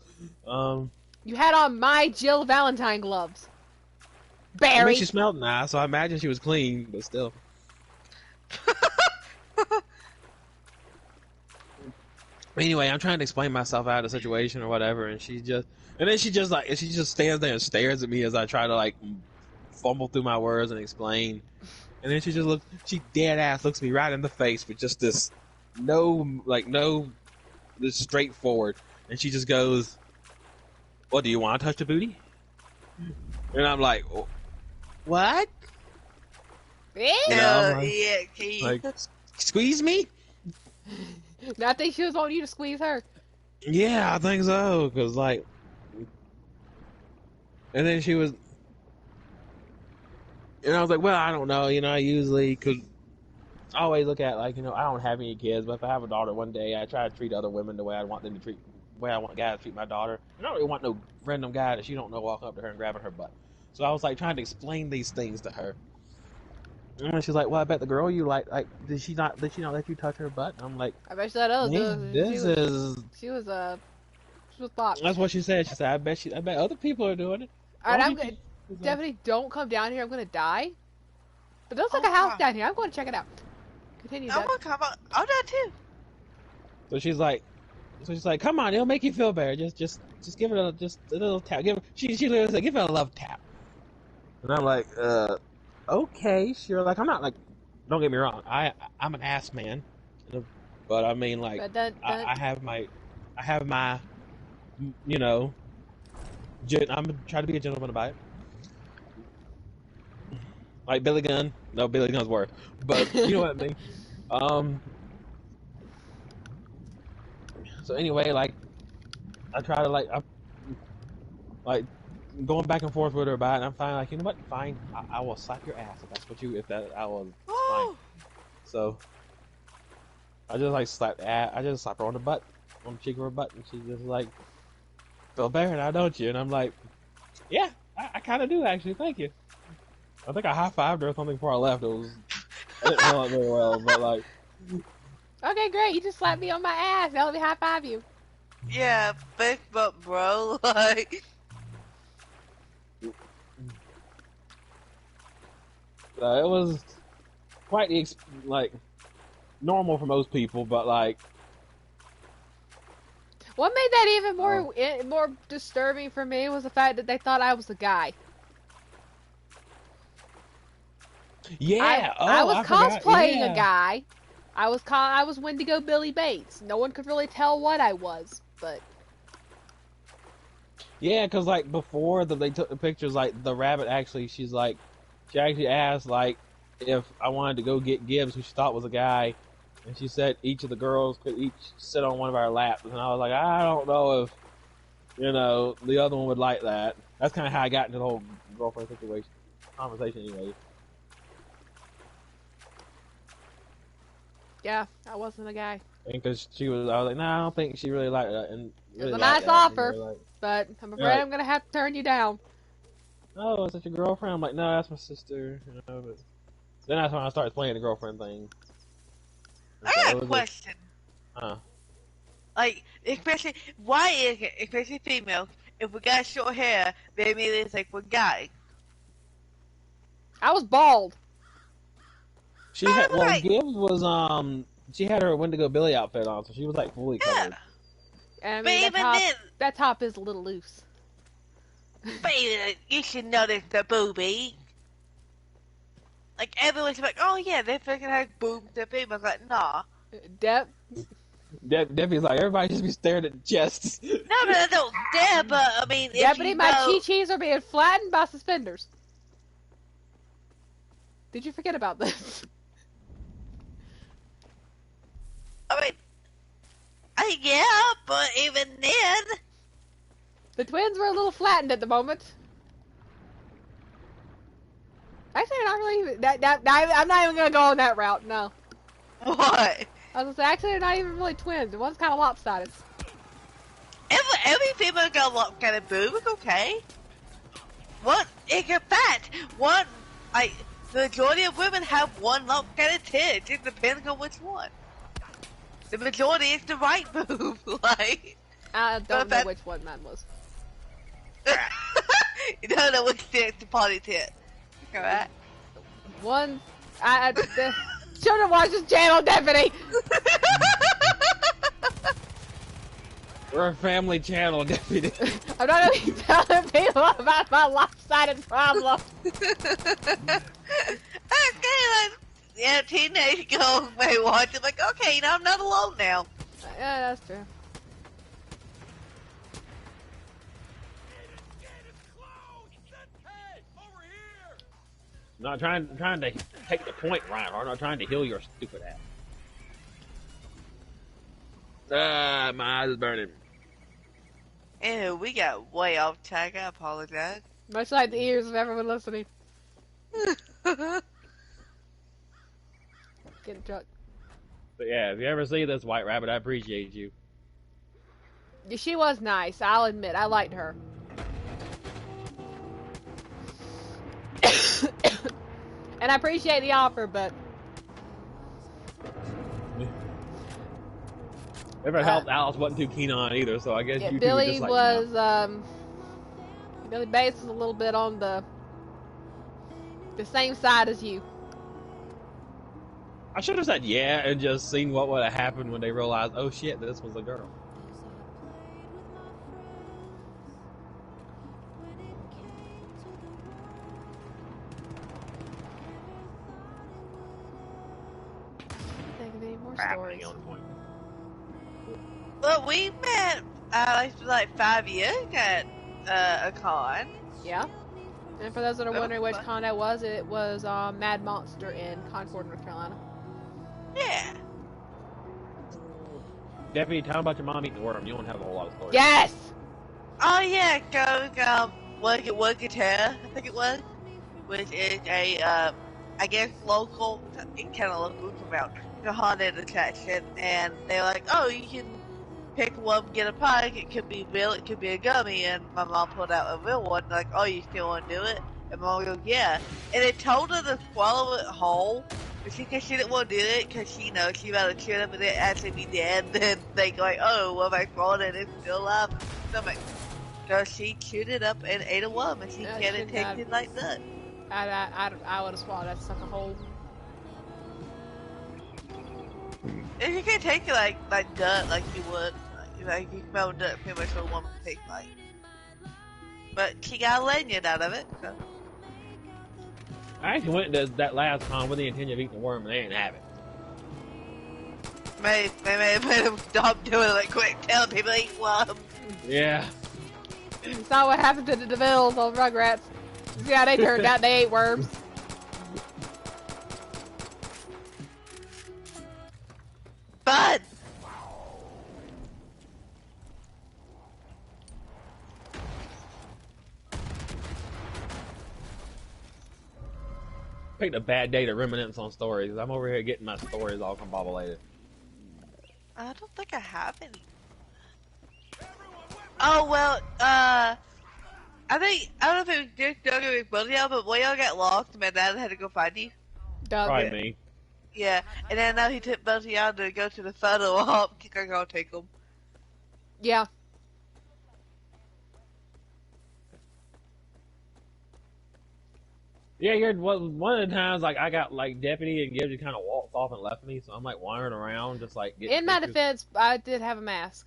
Speaker 1: You had on my Jill Valentine gloves.
Speaker 2: I
Speaker 1: Barry.
Speaker 2: mean, she smelled nice, so I imagine she was clean, but still. Anyway, I'm trying to explain myself out of the situation or whatever, and she just stands there and stares at me as I try to like fumble through my words and explain. And then she dead ass looks me right in the face with just this this straightforward, and she just goes, "Well, do you want to touch the booty?" And I'm like, "What?"
Speaker 1: Eh?
Speaker 2: You know, like-
Speaker 4: Yeah, Keith.
Speaker 2: Like, squeeze me?
Speaker 1: No, I think she was wanting you to squeeze her.
Speaker 2: Yeah, I think so. Cause like, and then she was, and I was like, well, I don't know. I usually, cause I always look at like, I don't have any kids, but if I have a daughter one day, I try to treat other women the way I want them to treat, the way I want guys to treat my daughter. I don't really want no random guy that she don't know walking up to her and grabbing her butt. So I was like trying to explain these things to her. And she's like, well, I bet the girl you like, did she not let you touch her butt? And I'm like,
Speaker 1: I bet she let others do
Speaker 2: man,
Speaker 1: it.
Speaker 2: she was
Speaker 1: She was thought.
Speaker 2: That's what she said. She said, I bet other people are doing it.
Speaker 1: Alright,
Speaker 2: Why
Speaker 1: I'm
Speaker 2: do you
Speaker 1: good.
Speaker 2: think-
Speaker 1: Definitely don't come down here. I'm gonna die. But there's like
Speaker 4: Oh,
Speaker 1: a house
Speaker 4: wow.
Speaker 1: down here. I'm going to check it out. Continue.
Speaker 4: I
Speaker 1: Doug.
Speaker 4: want to come on. I'll do that too.
Speaker 2: So she's like, come on, it'll make you feel better. Just just give it a little tap. She literally said, give it a love tap. And I'm like, okay, sure. Like, I'm not like, don't get me wrong, I'm an ass man, but I mean, like, I have my, you know, I'm trying to be a gentleman about it. Like Billy Gunn, no, Billy Gunn's worse, but you know what I mean. So anyway, like, I try to like going back and forth with her about it, and I'm finally like, you know what? Fine, I will slap your ass if that's what you. If that, I will. Fine. So I just like slap her on the butt, on the cheek of her butt, and she's just like, feel better now, don't you? And I'm like, yeah, I kind of do actually. Thank you. I think I high-fived her or something before I left. I didn't know it very well, but like.
Speaker 1: Okay, great. You just slapped me on my ass. Now let me high five you.
Speaker 4: Yeah, big butt, bro. Like.
Speaker 2: It was quite like normal for most people, but like.
Speaker 1: What made that even more disturbing for me was the fact that they thought I was a guy.
Speaker 2: Yeah,
Speaker 1: I was cosplaying a guy. I was Wendigo Billy Bates. No one could really tell what I was, but
Speaker 2: yeah, because like before they took the pictures, like the rabbit she actually asked like if I wanted to go get Gibbs, who she thought was a guy, and she said each of the girls could each sit on one of our laps, and I was like, I don't know if the other one would like that. That's kind of how I got into the whole girlfriend conversation, anyway.
Speaker 1: yeah, I wasn't a guy.
Speaker 2: Because I was like, nah, I don't think she really liked that. And
Speaker 1: it was a nice offer, but I'm afraid I'm gonna have to turn you down.
Speaker 2: Oh, is that your girlfriend? I'm like, no, that's my sister. But then that's when I started playing the girlfriend thing.
Speaker 4: I got a question. Like, especially, why is it, especially females, if we got short hair, they immediately think we're guy?
Speaker 1: I was bald.
Speaker 2: She had Gibbs was she had her Wendigo Billy outfit on, so she was like fully covered.
Speaker 1: I mean, that top is a little loose.
Speaker 4: But you should notice the boobie. Like everyone's like, oh yeah, they freaking have boobs. The females like, nah.
Speaker 2: Debbie's like, everybody just be staring at the chests.
Speaker 4: No, I don't dare. But I mean,
Speaker 1: Deputy, my chi-chis are being flattened by suspenders. Did you forget about this?
Speaker 4: I mean, yeah, but even then,
Speaker 1: the twins were a little flattened at the moment. Actually, not really. I'm not even gonna go on that route. No.
Speaker 4: What?
Speaker 1: I was gonna say, actually, they're not even really twins. One's kind of lopsided.
Speaker 4: Every female got a lopsided boob. It's okay. In fact, the majority of women have one lopsided tit. It depends on which one. The majority is the right boob, like.
Speaker 1: I don't know which one mine was.
Speaker 4: You don't know which tit's the potty tit. Alright.
Speaker 1: One. The children watch this channel, Deputy!
Speaker 2: We're a family channel, Deputy.
Speaker 1: I'm not gonna be telling people about my lopsided problem.
Speaker 4: Okay, yeah, teenage girls may watch it. Like, okay, I'm not alone now.
Speaker 1: Yeah, that's true.
Speaker 2: Not trying to take the point, Ryan. I'm not trying to heal your stupid ass. My eyes is burning.
Speaker 4: Ew, we got way off track. I apologize.
Speaker 1: Much like the ears of everyone listening. Get a truck.
Speaker 2: But yeah, if you ever see this White Rabbit, I appreciate you.
Speaker 1: She was nice, I'll admit. I liked her. And I appreciate the offer, but...
Speaker 2: Never helped Alice wasn't too keen on it either, so I guess you
Speaker 1: Billy
Speaker 2: just like
Speaker 1: was, Billy Bates was a little bit on the same side as you.
Speaker 2: I should have said yeah and just seen what would have happened when they realized, oh shit, this was a girl.
Speaker 1: see, more
Speaker 2: Crap,
Speaker 1: stories.
Speaker 2: on point.
Speaker 4: Well, we met like 5 years at a con.
Speaker 1: Yeah. And for those that are
Speaker 4: Oh,
Speaker 1: wondering which
Speaker 4: what?
Speaker 1: con that was, it was Mad Monster in Concord, North Carolina.
Speaker 4: Yeah.
Speaker 2: Deputy, tell about your mom eating the worm. You don't have a whole lot of stories.
Speaker 1: Yes!
Speaker 4: Oh yeah, go work at Terra, I think it was, which is a I guess local, kind of local about the haunted attraction, and they're like, oh, you can pick one, get a pie. It could be real, it could be a gummy, and my mom pulled out a real one. Like, oh, you still want to do it? And mom goes, yeah. And they told her to swallow it whole, but she didn't want to do it because she knows she rather chew it up and it actually be dead than they go like, oh, well, if I swallowed it, it's still alive in the stomach. So she chewed it up and ate a worm, and she
Speaker 1: That
Speaker 4: can't
Speaker 1: should
Speaker 4: take
Speaker 1: not-
Speaker 4: it like that.
Speaker 1: I would have swallowed that stuff a whole.
Speaker 4: And you can't take it like dirt like you would. Like you smell dirt pretty much what a woman tastes like. But she got a lanyard out of it, so.
Speaker 2: I actually went to that last con with the intention of eating the worm, and they didn't have it.
Speaker 4: They may have made them stop doing it like quick, telling people to eat worms.
Speaker 2: Yeah.
Speaker 1: It's not what happened to the DeVilles on Rugrats. See how they turned out, they ate worms.
Speaker 4: But
Speaker 2: Picked a bad day to reminisce on stories. I'm over here getting my stories all combobulated.
Speaker 4: I don't think I have any. Oh well, I don't know if it was just Doug or both y'all, but when y'all got lost, my dad had to go find you.
Speaker 1: Doug.
Speaker 2: Probably me.
Speaker 4: Yeah, and then now he took both of y'all to go to the photo op. I'm gonna take them.
Speaker 1: Yeah.
Speaker 2: Yeah, one of the times like I got like deputy and Gibbs just kind of walked off and left me, so I'm like wandering around just like getting
Speaker 1: In my
Speaker 2: pictures.
Speaker 1: defense, I did have a mask.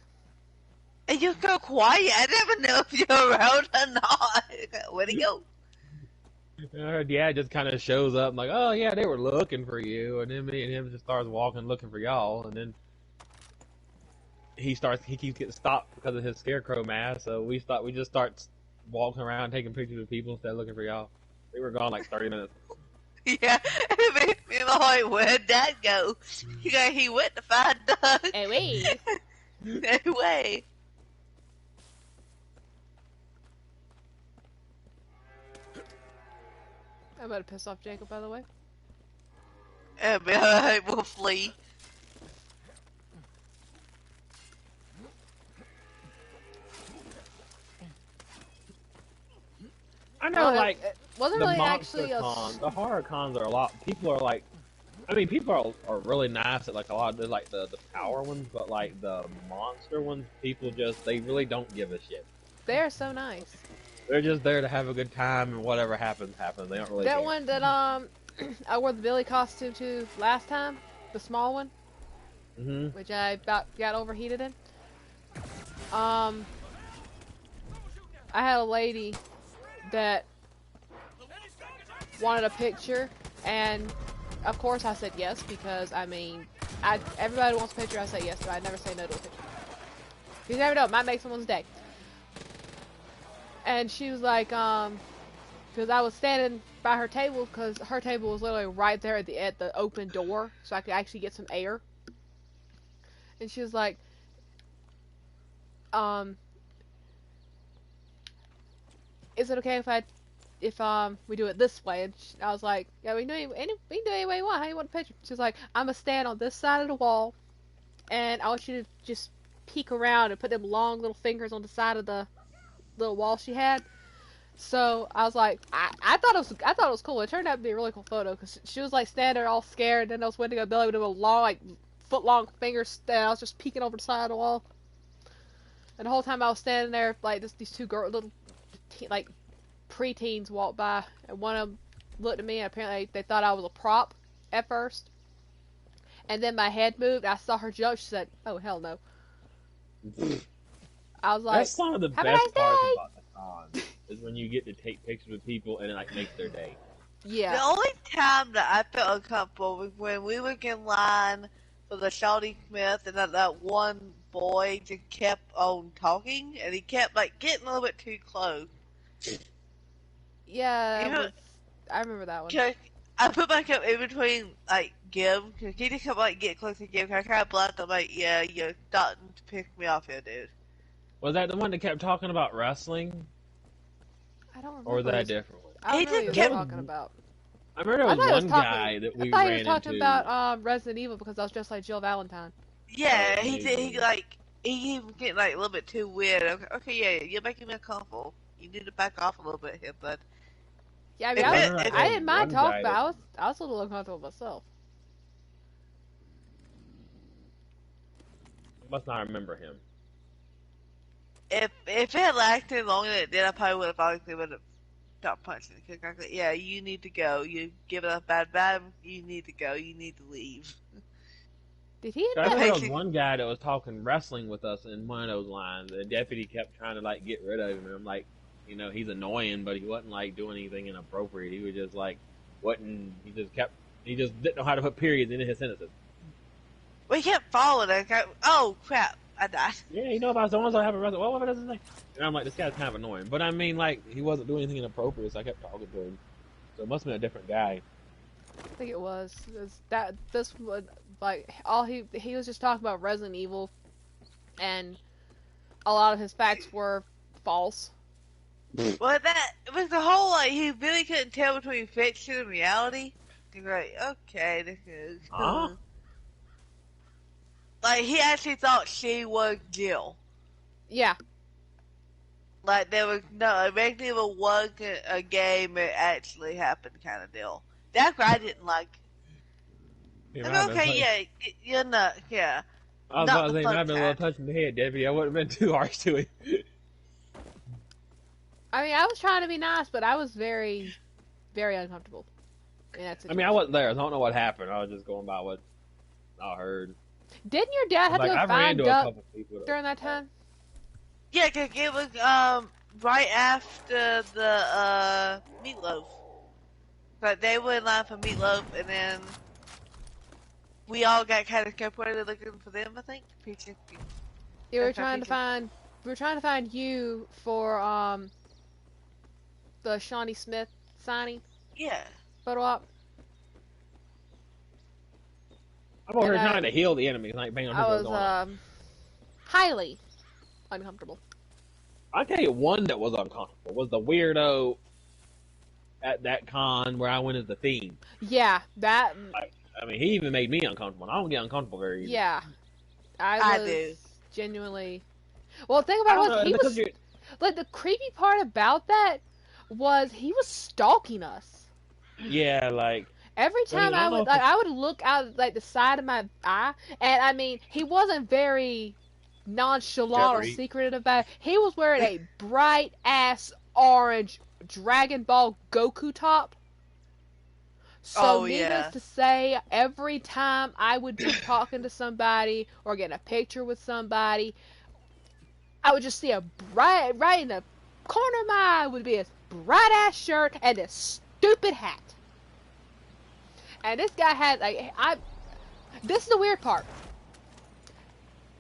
Speaker 4: And you go quiet. I never know if you're around or not. Where'd he go?
Speaker 2: Yeah, just kind of shows up. I'm like, oh yeah, they were looking for you, and then me and him just starts walking looking for y'all, and then he keeps getting stopped because of his scarecrow mask. So we just start walking around taking pictures of people instead of looking for y'all. We were gone like 30 minutes.
Speaker 4: Yeah, and it made me like, where'd that go? He went to find Doug.
Speaker 1: Hey, wait.
Speaker 4: Anyway.
Speaker 1: I'm about to piss off Jacob, by the way.
Speaker 4: And I will flee.
Speaker 2: I know,
Speaker 1: Well,
Speaker 2: like
Speaker 1: it wasn't
Speaker 2: the
Speaker 1: really
Speaker 2: monster
Speaker 1: actually a.
Speaker 2: cons, the horror cons are a lot. People are like, I mean, people are really nice at like a lot of like the power ones, but like the monster ones, people they really don't give a shit.
Speaker 1: They're so nice.
Speaker 2: They're just there to have a good time, and whatever happens, happens. They don't really
Speaker 1: That
Speaker 2: care.
Speaker 1: one that I wore the Billy costume to last time, the small one,
Speaker 2: Mm-hmm.
Speaker 1: which I about got overheated in. I had a lady that wanted a picture, and of course I said yes, because I mean, everybody wants a picture. I say yes, but I never say no to a picture. You never know, it might make someone's day. And she was like, because I was standing by her table, because her table was literally right there at the open door, so I could actually get some air. And she was like, is it okay if we do it this way? And I was like, yeah, we can do it any way you want. How you want a picture? She's like, I'm gonna stand on this side of the wall, and I want you to just peek around and put them long little fingers on the side of the little wall she had. So I was like, I thought it was cool. It turned out to be a really cool photo, because she was like standing there all scared, and then I was Wendigo Billy with a long, like foot long fingers, and I was just peeking over the side of the wall. And the whole time I was standing there, like these two little like preteens walked by, and one of them looked at me, and apparently they thought I was a prop at first. And then my head moved. I saw her jump. She said, "Oh hell no." I was like,
Speaker 2: That's one of the
Speaker 1: "Have a
Speaker 2: best
Speaker 1: nice
Speaker 2: parts
Speaker 1: day."
Speaker 2: about the con is when you get to take pictures with people and it like makes their day.
Speaker 1: Yeah.
Speaker 4: The only time that I felt uncomfortable was when we were in line with the Shawnee Smith, and that one boy just kept on talking, and he kept like getting a little bit too close.
Speaker 1: Yeah,
Speaker 4: You know-
Speaker 1: I remember that one.
Speaker 4: Okay, I put myself in between like Gib, because he just kept like get close to Gib. I kind of blocked him, like, yeah, you're starting to piss me off here, dude.
Speaker 2: Was that the one that kept talking about wrestling?
Speaker 1: I don't remember.
Speaker 2: Or was that a
Speaker 1: his-
Speaker 2: different one?
Speaker 1: I don't
Speaker 4: He
Speaker 1: know what
Speaker 4: just
Speaker 1: you were
Speaker 4: kept-
Speaker 1: talking about.
Speaker 2: I remember
Speaker 1: I
Speaker 2: there
Speaker 1: thought
Speaker 2: was
Speaker 1: he
Speaker 2: one
Speaker 1: was
Speaker 2: guy that we
Speaker 1: I thought he
Speaker 2: ran
Speaker 1: was talking
Speaker 2: into.
Speaker 1: about Resident Evil because I was just like Jill Valentine.
Speaker 4: Yeah,
Speaker 2: Oh,
Speaker 4: he did. He
Speaker 2: maybe.
Speaker 4: like he was getting like a little bit too weird. Okay, yeah, you're making me uncomfortable. You need to back off a little bit here, bud.
Speaker 1: Yeah, I mean,
Speaker 4: If
Speaker 1: I,
Speaker 4: it-
Speaker 1: was,
Speaker 4: if
Speaker 1: I
Speaker 2: it-
Speaker 1: didn't mind
Speaker 2: one
Speaker 1: talking,
Speaker 2: guy
Speaker 1: but
Speaker 2: that-
Speaker 1: I was a little uncomfortable myself.
Speaker 2: I must not remember him.
Speaker 4: If it had lasted longer than it did, I probably would have obviously would have stopped punching the kick. Like, yeah, you need to go. You give it a bad vibe. You need to go. You need to leave.
Speaker 1: Did he
Speaker 2: I
Speaker 1: end
Speaker 2: remember
Speaker 1: up?
Speaker 2: there was
Speaker 4: Basically-
Speaker 2: one guy that was talking wrestling with us in one of those lines. The deputy kept trying to like get rid of him. And I'm like, you know, he's annoying, but he wasn't like doing anything inappropriate. He was just like, he just didn't know how to put periods into his sentences.
Speaker 4: We kept following it. Oh crap! I died.
Speaker 2: Yeah, you know about someone I have a wrestling. What does it say? And I'm like, this guy's kind of annoying. But I mean, like, he wasn't doing anything inappropriate, so I kept talking to him. So it must have been a different guy.
Speaker 1: I think it was. This would like he was just talking about Resident Evil, and a lot of his facts were false.
Speaker 4: Well, that it was the whole like he really couldn't tell between fiction and reality. He's like, okay, this is.
Speaker 2: Huh?
Speaker 4: Like he actually thought she was Jill.
Speaker 1: Yeah,
Speaker 4: Like there was no Resident Evil was a game it actually happened kind of deal. That's what I didn't like.
Speaker 2: It
Speaker 4: I'm
Speaker 2: might have been
Speaker 4: okay,
Speaker 2: touch-
Speaker 4: yeah, you're not, yeah.
Speaker 2: I was
Speaker 4: not
Speaker 2: about to
Speaker 4: the
Speaker 2: say, it
Speaker 4: fun
Speaker 2: might have been a little
Speaker 4: kind.
Speaker 2: touch in the head, Debbie. I wouldn't have been too harsh to him.
Speaker 1: I mean, I was trying to be nice, but I was very, very uncomfortable in that
Speaker 2: I
Speaker 1: situation.
Speaker 2: mean, I wasn't there, so I don't know what happened. I was just going by what I heard.
Speaker 1: Didn't your dad have
Speaker 2: Like,
Speaker 1: to go
Speaker 2: I ran
Speaker 1: find
Speaker 2: into a
Speaker 1: Duck
Speaker 2: couple people. that-
Speaker 1: during that time?
Speaker 4: Yeah, 'cause it was right after the meatloaf. But they were in line for meatloaf, and then we all got kind of separated looking for them. I think. Peachy.
Speaker 1: We were
Speaker 4: That's how
Speaker 1: trying to
Speaker 4: people-
Speaker 1: find. We were trying to find you for the Shawnee Smith signing
Speaker 4: Yeah.
Speaker 1: photo op.
Speaker 2: I'm over here
Speaker 1: And I-
Speaker 2: trying to heal the enemy, like bang on
Speaker 1: I was
Speaker 2: going on.
Speaker 1: highly uncomfortable.
Speaker 2: I'll tell you one that was uncomfortable was the weirdo at that con where I went as the theme.
Speaker 1: Yeah, that.
Speaker 2: I mean, he even made me uncomfortable. I don't get uncomfortable very easily.
Speaker 1: Yeah, I
Speaker 4: I
Speaker 1: was
Speaker 4: do.
Speaker 1: genuinely. Well, the thing
Speaker 2: I
Speaker 1: about
Speaker 2: don't
Speaker 1: it
Speaker 2: know,
Speaker 1: was he
Speaker 2: because
Speaker 1: was
Speaker 2: you're-
Speaker 1: like the creepy part about that was he was stalking us.
Speaker 2: yeah, like
Speaker 1: Every
Speaker 2: Well,
Speaker 1: time
Speaker 2: I
Speaker 1: I
Speaker 2: don't
Speaker 1: would
Speaker 2: know if
Speaker 1: I would look out like the side of my eye, and I mean he wasn't very nonchalant or
Speaker 2: Jeffrey.
Speaker 1: secretive about it. He was wearing a bright ass orange Dragon Ball Goku top. So
Speaker 4: Oh,
Speaker 1: needless
Speaker 4: yeah.
Speaker 1: to say, every time I would be talking to somebody or getting a picture with somebody, I would just see a right in the corner of my eye would be a bright ass shirt and this stupid hat. And this guy had like this is the weird part.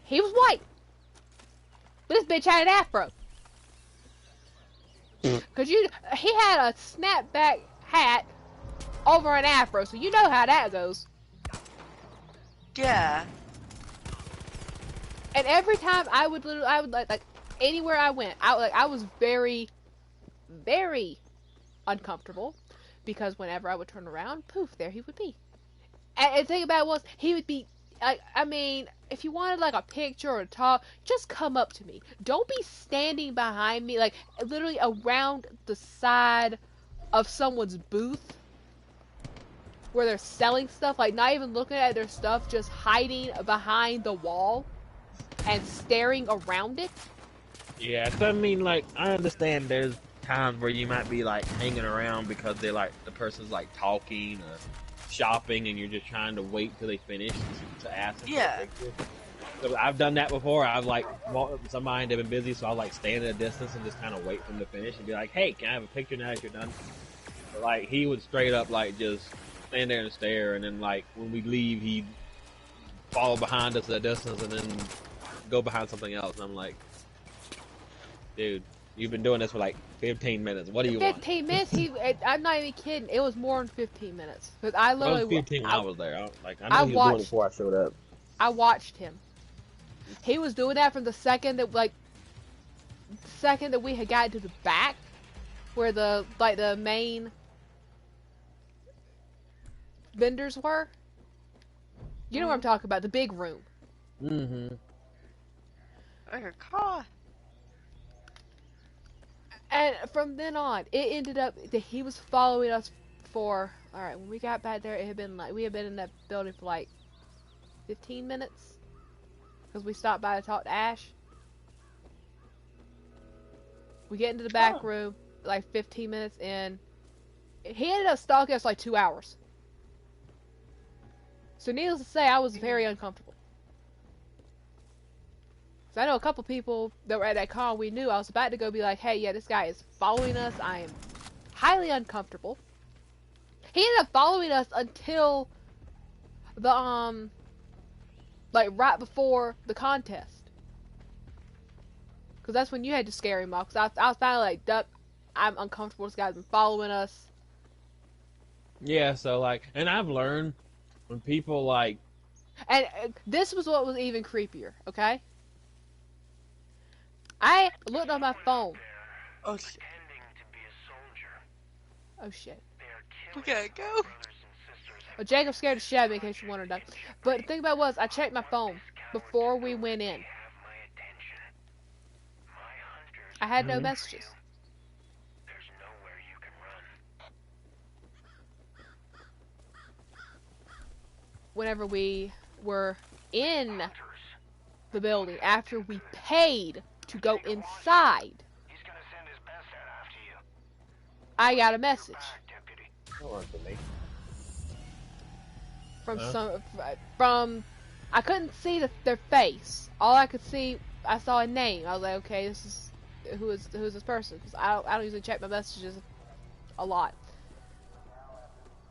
Speaker 1: He was white. But this bitch had an afro. Cause he had a snapback hat over an afro, so you know how that goes.
Speaker 4: Yeah.
Speaker 1: And every time I would like anywhere I went, I was very, very uncomfortable because whenever I would turn around, poof, there he would be. And the thing about it was, he would be like, I mean, if you wanted like a picture or a talk, just come up to me. Don't be standing behind me, like literally around the side of someone's booth where they're selling stuff, like not even looking at their stuff, just hiding behind the wall and staring around it.
Speaker 2: yeah. So I mean, like I understand there's times where you might be like hanging around because they're like the person's like talking or shopping, and you're just trying to wait till they finish to ask them
Speaker 4: Yeah.
Speaker 2: for a picture. So I've done that before. I've like walked up to somebody and they've been busy, so I'll like stand at a distance and just kind of wait for them to finish and be like, "Hey, can I have a picture now that you're done?" But, like he would straight up like just stand there and stare, and then like when we leave, he'd follow behind us at a distance and then go behind something else. And I'm like, dude, you've been doing this for like 15 minutes. What do you want?
Speaker 1: 15 minutes? I'm not even kidding. It was more than 15 minutes. Because I
Speaker 2: It was
Speaker 1: literally...
Speaker 2: 15 when I was there. I know
Speaker 1: I
Speaker 2: he was doing it
Speaker 1: watched-
Speaker 2: before I showed up.
Speaker 1: I watched him. He was doing that from the second that, we had gotten to the back, where the main vendors were. You know what I'm talking about, the big room.
Speaker 2: Mm-hmm.
Speaker 4: Like a car.
Speaker 1: And from then on, it ended up that he was following us for, alright, when we got back there, it had been we had been in that building for like 15 minutes. Because we stopped by to talk to Ash. We get into the back room, like 15 minutes in. He ended up stalking us like 2 hours. So needless to say, I was very uncomfortable. So I know a couple people that were at that con, we knew I was about to go be like, hey, yeah, this guy is following us. I am highly uncomfortable. He ended up following us until the, like right before the contest. Because that's when you had to scare him off. Because I was finally like, Duck, I'm uncomfortable. This guy's been following us.
Speaker 2: Yeah, so like, and I've learned when people like,
Speaker 1: And this was what was even creepier, okay? I looked on my phone.
Speaker 4: Oh shit.
Speaker 1: Oh shit.
Speaker 4: We gotta go.
Speaker 1: Well, Jacob scared the shit out of me in case you wondered that. But the thing about it was, I checked my phone before we went in. I had no messages. Whenever we were in the building, after we paid to go inside, I got a message from from I couldn't see their face. All I could see, I saw a name. I was like, okay, this is who is this person? Because I don't usually check my messages a lot.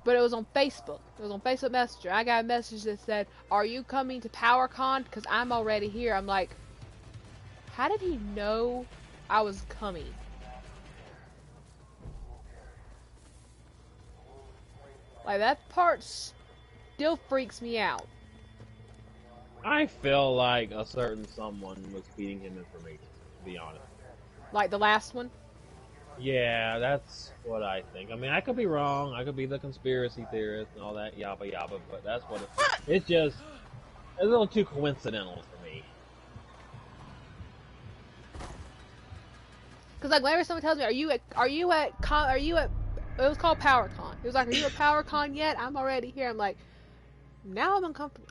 Speaker 1: But it was on Facebook. It was on Facebook Messenger. I got a message that said, "Are you coming to PowerCon? Because I'm already here." I'm like, how did he know I was coming? Like, that part still freaks me out.
Speaker 2: I feel like a certain someone was feeding him information, to be honest.
Speaker 1: Like the last one?
Speaker 2: Yeah, that's what I think. I mean, I could be wrong. I could be the conspiracy theorist and all that yabba yabba, but that's what it's just a little too coincidental for me.
Speaker 1: Because like whenever someone tells me, it was called PowerCon. It was like, are you at PowerCon yet? I'm already here. I'm like, now I'm uncomfortable.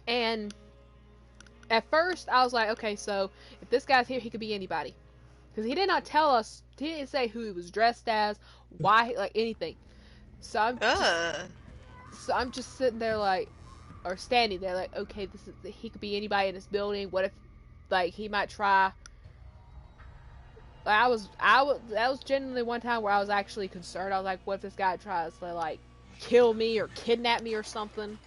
Speaker 1: And at first I was like, okay, so if this guy's here, he could be anybody. Because he did not tell us, he didn't say who he was dressed as, why, like anything. So I'm just sitting there like, or standing there like, okay, he could be anybody in this building. What if, like, he might try. Like, that was genuinely one time where I was actually concerned. I was like, what if this guy tries to, like, kill me or kidnap me or something?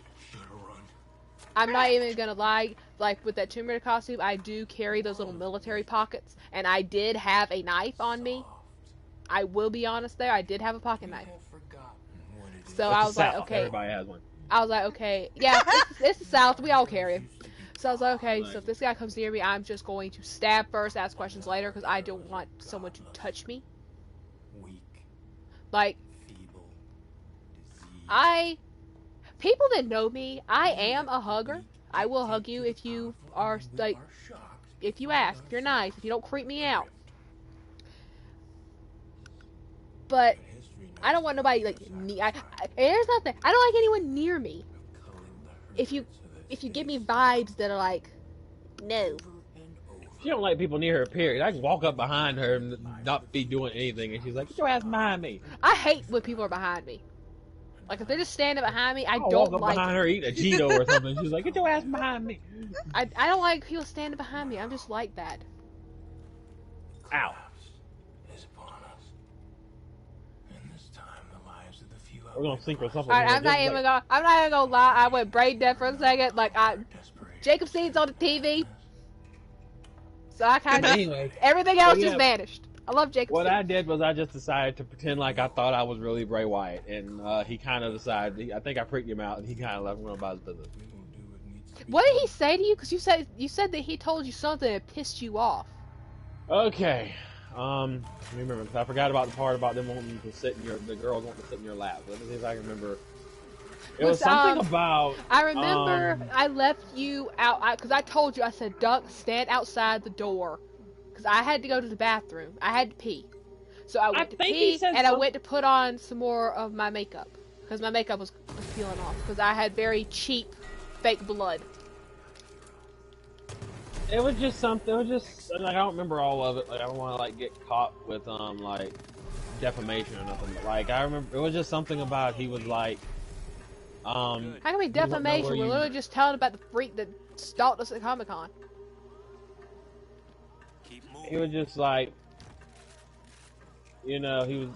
Speaker 1: I'm not even gonna lie, like, with that Tomb Raider costume, I do carry those little military pockets, and I did have a knife on me. I will be honest there, I did have a pocket knife. So I was like, okay.
Speaker 2: Everybody has one.
Speaker 1: I was like, okay, yeah, it's the South, we all carry them. So I was like, okay, so if this guy comes near me, I'm just going to stab first, ask questions later, because I don't want someone to touch me. Like, people that know me, I am a hugger. I will hug you if you are, like, if you ask, if you're nice, if you don't creep me out. But I don't want nobody, like, there's nothing, I don't like anyone near me. If you give me vibes that are like, no.
Speaker 2: She don't like people near her, period. I can walk up behind her and not be doing anything, and she's like, get your ass behind me.
Speaker 1: I hate when people are behind me. Like, if they're just standing behind me, I
Speaker 2: I'll
Speaker 1: don't
Speaker 2: walk up
Speaker 1: like
Speaker 2: behind
Speaker 1: it.
Speaker 2: her eating a Cheeto or something. She's like, get your ass behind me.
Speaker 1: I don't like people standing behind me. I'm just like that.
Speaker 2: Ow. we're gonna sync something.
Speaker 1: Alright, I'm not even gonna lie. I went brain dead for a second. Like Jacob Seed's on the TV, so I kind of
Speaker 2: Anyway,
Speaker 1: everything else
Speaker 2: yeah.
Speaker 1: just vanished. I love Jacob
Speaker 2: what
Speaker 1: Seed.
Speaker 2: I did was I just decided to pretend like I thought I was really Bray Wyatt, and he kind of decided. I think I freaked him out, and he kind of left me about his business.
Speaker 1: What did he say to you? Because you said that he told you something that pissed you off.
Speaker 2: Okay. Let me remember, because I forgot about the part about them wanting to sit in the girls wanting to sit in your lap. Let me see if I can remember. It was something about.
Speaker 1: I remember I left you out because I told you, I said, Duck, stand outside the door, because I had to go to the bathroom. I had to pee, so I went to pee and I went to put on some more of my makeup because my makeup was peeling off because I had very cheap fake blood.
Speaker 2: It was just something. It was just like I don't remember all of it. Like I don't want to like get caught with like defamation or nothing. But like I remember, it was just something about he was like.
Speaker 1: How can we defamation? We're literally just telling about the freak that stalked us at Comic-Con.
Speaker 2: He was just like, you know, he was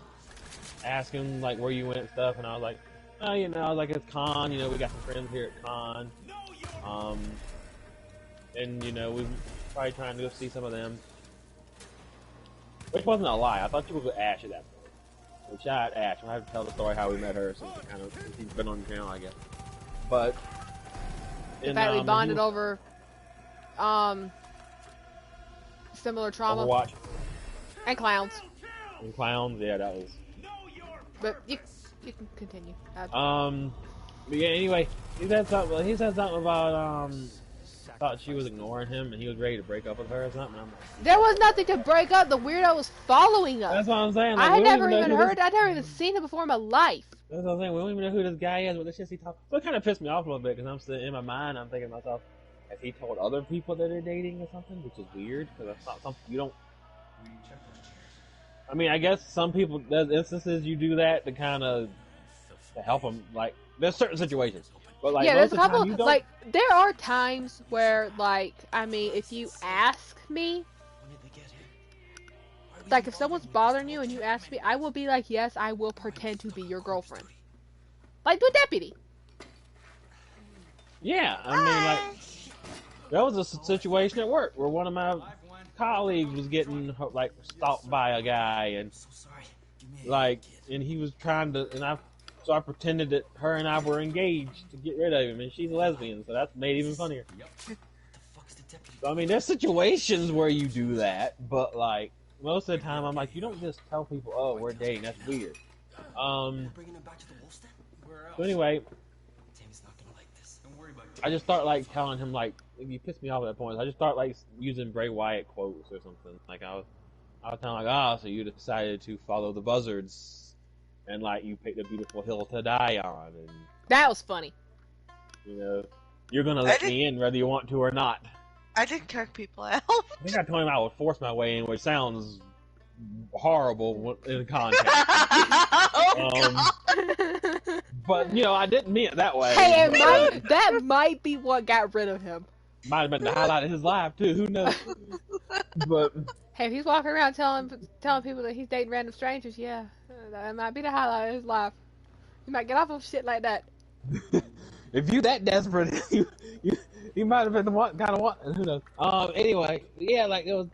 Speaker 2: asking like where you went and stuff, and I was like, oh, you know, I was like, it's Con. You know, we got some friends here at Con. And you know, we were probably trying to go see some of them. Which wasn't a lie. I thought you were with Ash at that point. So shout out Ash. I have to tell the story how we met her since she's been on the channel, I guess. But
Speaker 1: the fact we bonded over similar trauma.
Speaker 2: Overwatch.
Speaker 1: And clowns.
Speaker 2: And clowns, yeah, that was.
Speaker 1: But you can continue.
Speaker 2: But yeah, anyway, he said something about thought she was ignoring him and he was ready to break up with her or something. I'm like,
Speaker 1: there was nothing to break up. The weirdo was following us.
Speaker 2: That's what I'm saying. Like,
Speaker 1: I had never even heard. I'd never even seen him before in my life.
Speaker 2: That's what I'm saying. We don't even know who this guy is. What the shit he talking? So it kind of pissed me off a little bit because I'm sitting in my mind. I'm thinking to myself, has he told other people that they're dating or something? Which is weird because that's not something you don't. I mean, I guess some people. There's instances you do that to kind of to help them. Like there's certain situations. But like,
Speaker 1: yeah, there's a couple.
Speaker 2: The
Speaker 1: like, there are times where, like, I mean, if you ask me, like, if someone's bothering you and you ask me, I will be like, yes, I will pretend to be your girlfriend. Like the deputy.
Speaker 2: Yeah, I mean, like, there was a situation at work where one of my colleagues was getting like stalked by a guy, and like, and he was trying to, So I pretended that her and I were engaged to get rid of him, and she's a lesbian, so that's made it even funnier. So, I mean, there's situations where you do that, but like most of the time, I'm like, you don't just tell people, "Oh, we're dating." That's weird. So anyway, I just start like telling him like, you pissed me off at that point. I just start like using Bray Wyatt quotes or something. Like I was telling like, so you decided to follow the buzzards. And like you picked a beautiful hill to die on, and
Speaker 1: that was funny.
Speaker 2: You know, you're gonna let me in whether you want to or not.
Speaker 4: I didn't kick people out.
Speaker 2: I think I told him I would force my way in, which sounds horrible in context. But you know, I didn't mean it that way.
Speaker 1: Hey, that might be what got rid of him.
Speaker 2: Might have been the highlight of his life too. Who knows? But
Speaker 1: hey, if he's walking around telling people that he's dating random strangers, yeah, that might be the highlight of his life. You might get off of shit like that.
Speaker 2: If you that desperate, you might have been the one kind of one. Who knows? Anyway, yeah, like it was.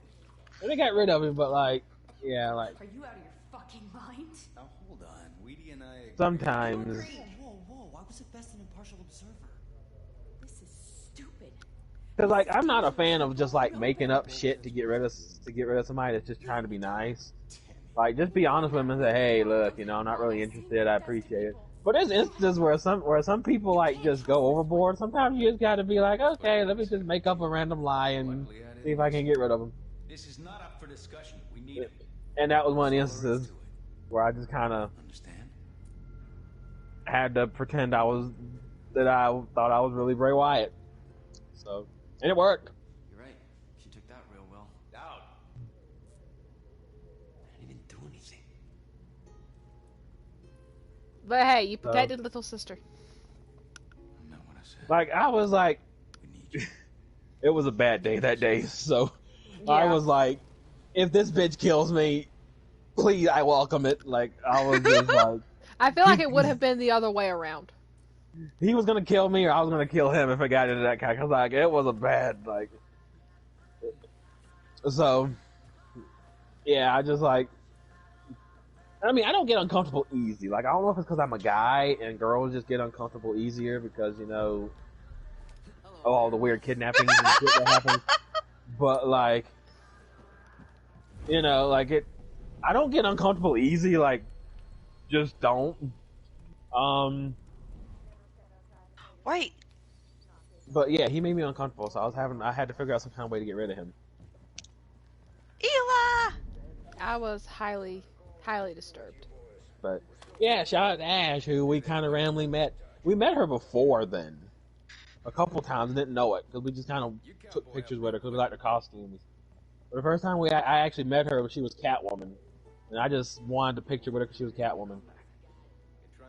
Speaker 2: They got rid of him, but like, yeah, like.
Speaker 5: Are you out of your fucking mind?
Speaker 3: Now hold on, Weedy and I.
Speaker 2: Sometimes.
Speaker 7: Whoa! I was at best an impartial observer.
Speaker 5: This is stupid.
Speaker 2: Cause like I'm not a fan of just like making up shit to get rid of somebody that's just trying to be nice. Like just be honest with them and say, hey, look, you know, I'm not really interested. I appreciate it. But there's instances where some people like just go overboard. Sometimes you just got to be like, okay, let me just make up a random lie and see if I can get rid of them.
Speaker 3: This is not up for discussion. We need it.
Speaker 2: And that was one of the instances where I just kind of had to pretend I thought I was really Bray Wyatt. So, and it worked.
Speaker 7: You're right. She took that real well.
Speaker 3: Out.
Speaker 7: I didn't even do anything.
Speaker 1: But hey, you protected little sister.
Speaker 3: Not what I said.
Speaker 2: Like I was like,
Speaker 3: We need you.
Speaker 2: it was a bad day that day. So
Speaker 1: Yeah.
Speaker 2: I was like, if this bitch kills me, please, I welcome it. Like I was just like,
Speaker 1: I feel like it would have been the other way around.
Speaker 2: He was gonna kill me, or I was gonna kill him if it got into that kind. Cause like it was a bad like. So, yeah, I just like. I mean, I don't get uncomfortable easy. Like I don't know if it's because I'm a guy and girls just get uncomfortable easier because of all the weird kidnappings and shit that happens. But like, like it. I don't get uncomfortable easy. Like, just don't.
Speaker 4: Wait.
Speaker 2: But yeah, he made me uncomfortable, so I had to figure out some kind of way to get rid of him.
Speaker 4: Eli!
Speaker 1: I was highly, highly disturbed.
Speaker 2: But yeah, shout out to Ash, who we kind of randomly met. We met her before then, a couple times, and didn't know it because we just kind of took pictures with her because we liked her costumes. But the first time I actually met her, she was Catwoman, and I just wanted a picture with her because she was Catwoman.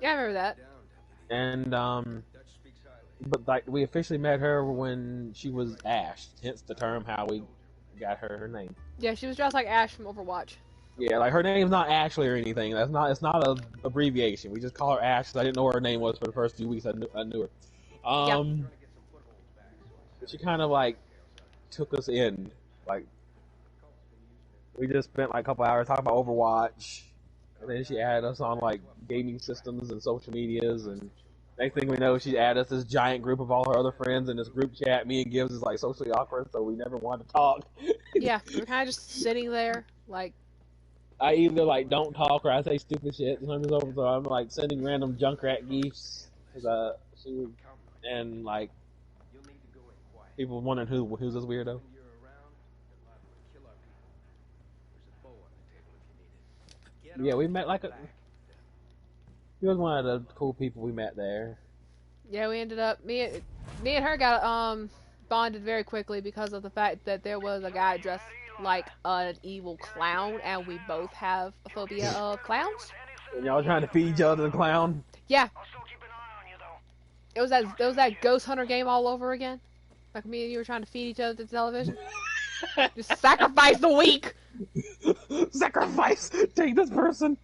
Speaker 1: Yeah, I remember that.
Speaker 2: And but like we officially met her when she was Ash, hence the term how we got her name.
Speaker 1: Yeah, she was dressed like Ash from Overwatch.
Speaker 2: Yeah, like her name's not Ashley or anything. It's not a abbreviation. We just call her Ash. 'Cause I didn't know what her name was for the first few weeks I knew her. She kind of like took us in. Like we just spent like a couple hours talking about Overwatch, and then she added us on like gaming systems and social medias, and next thing we know, she added us this giant group of all her other friends in this group chat. Me and Gibbs is like socially awkward, so we never wanted to talk.
Speaker 1: Yeah, we were kind of just sitting there, like.
Speaker 2: I either like don't talk or I say stupid shit. So I'm like sending random Junkrat gifs and like people wondering who's this weirdo. Yeah, we met he was one of the cool people we met there.
Speaker 1: Yeah, we ended up me and her got bonded very quickly because of the fact that there was a guy dressed like an evil clown, and we both have a phobia of clowns.
Speaker 2: And y'all trying to feed each other the clown?
Speaker 1: Yeah. It was that Ghost Hunter game all over again. Like me and you were trying to feed each other to the television. Just sacrifice the weak.
Speaker 2: Sacrifice. Take this person.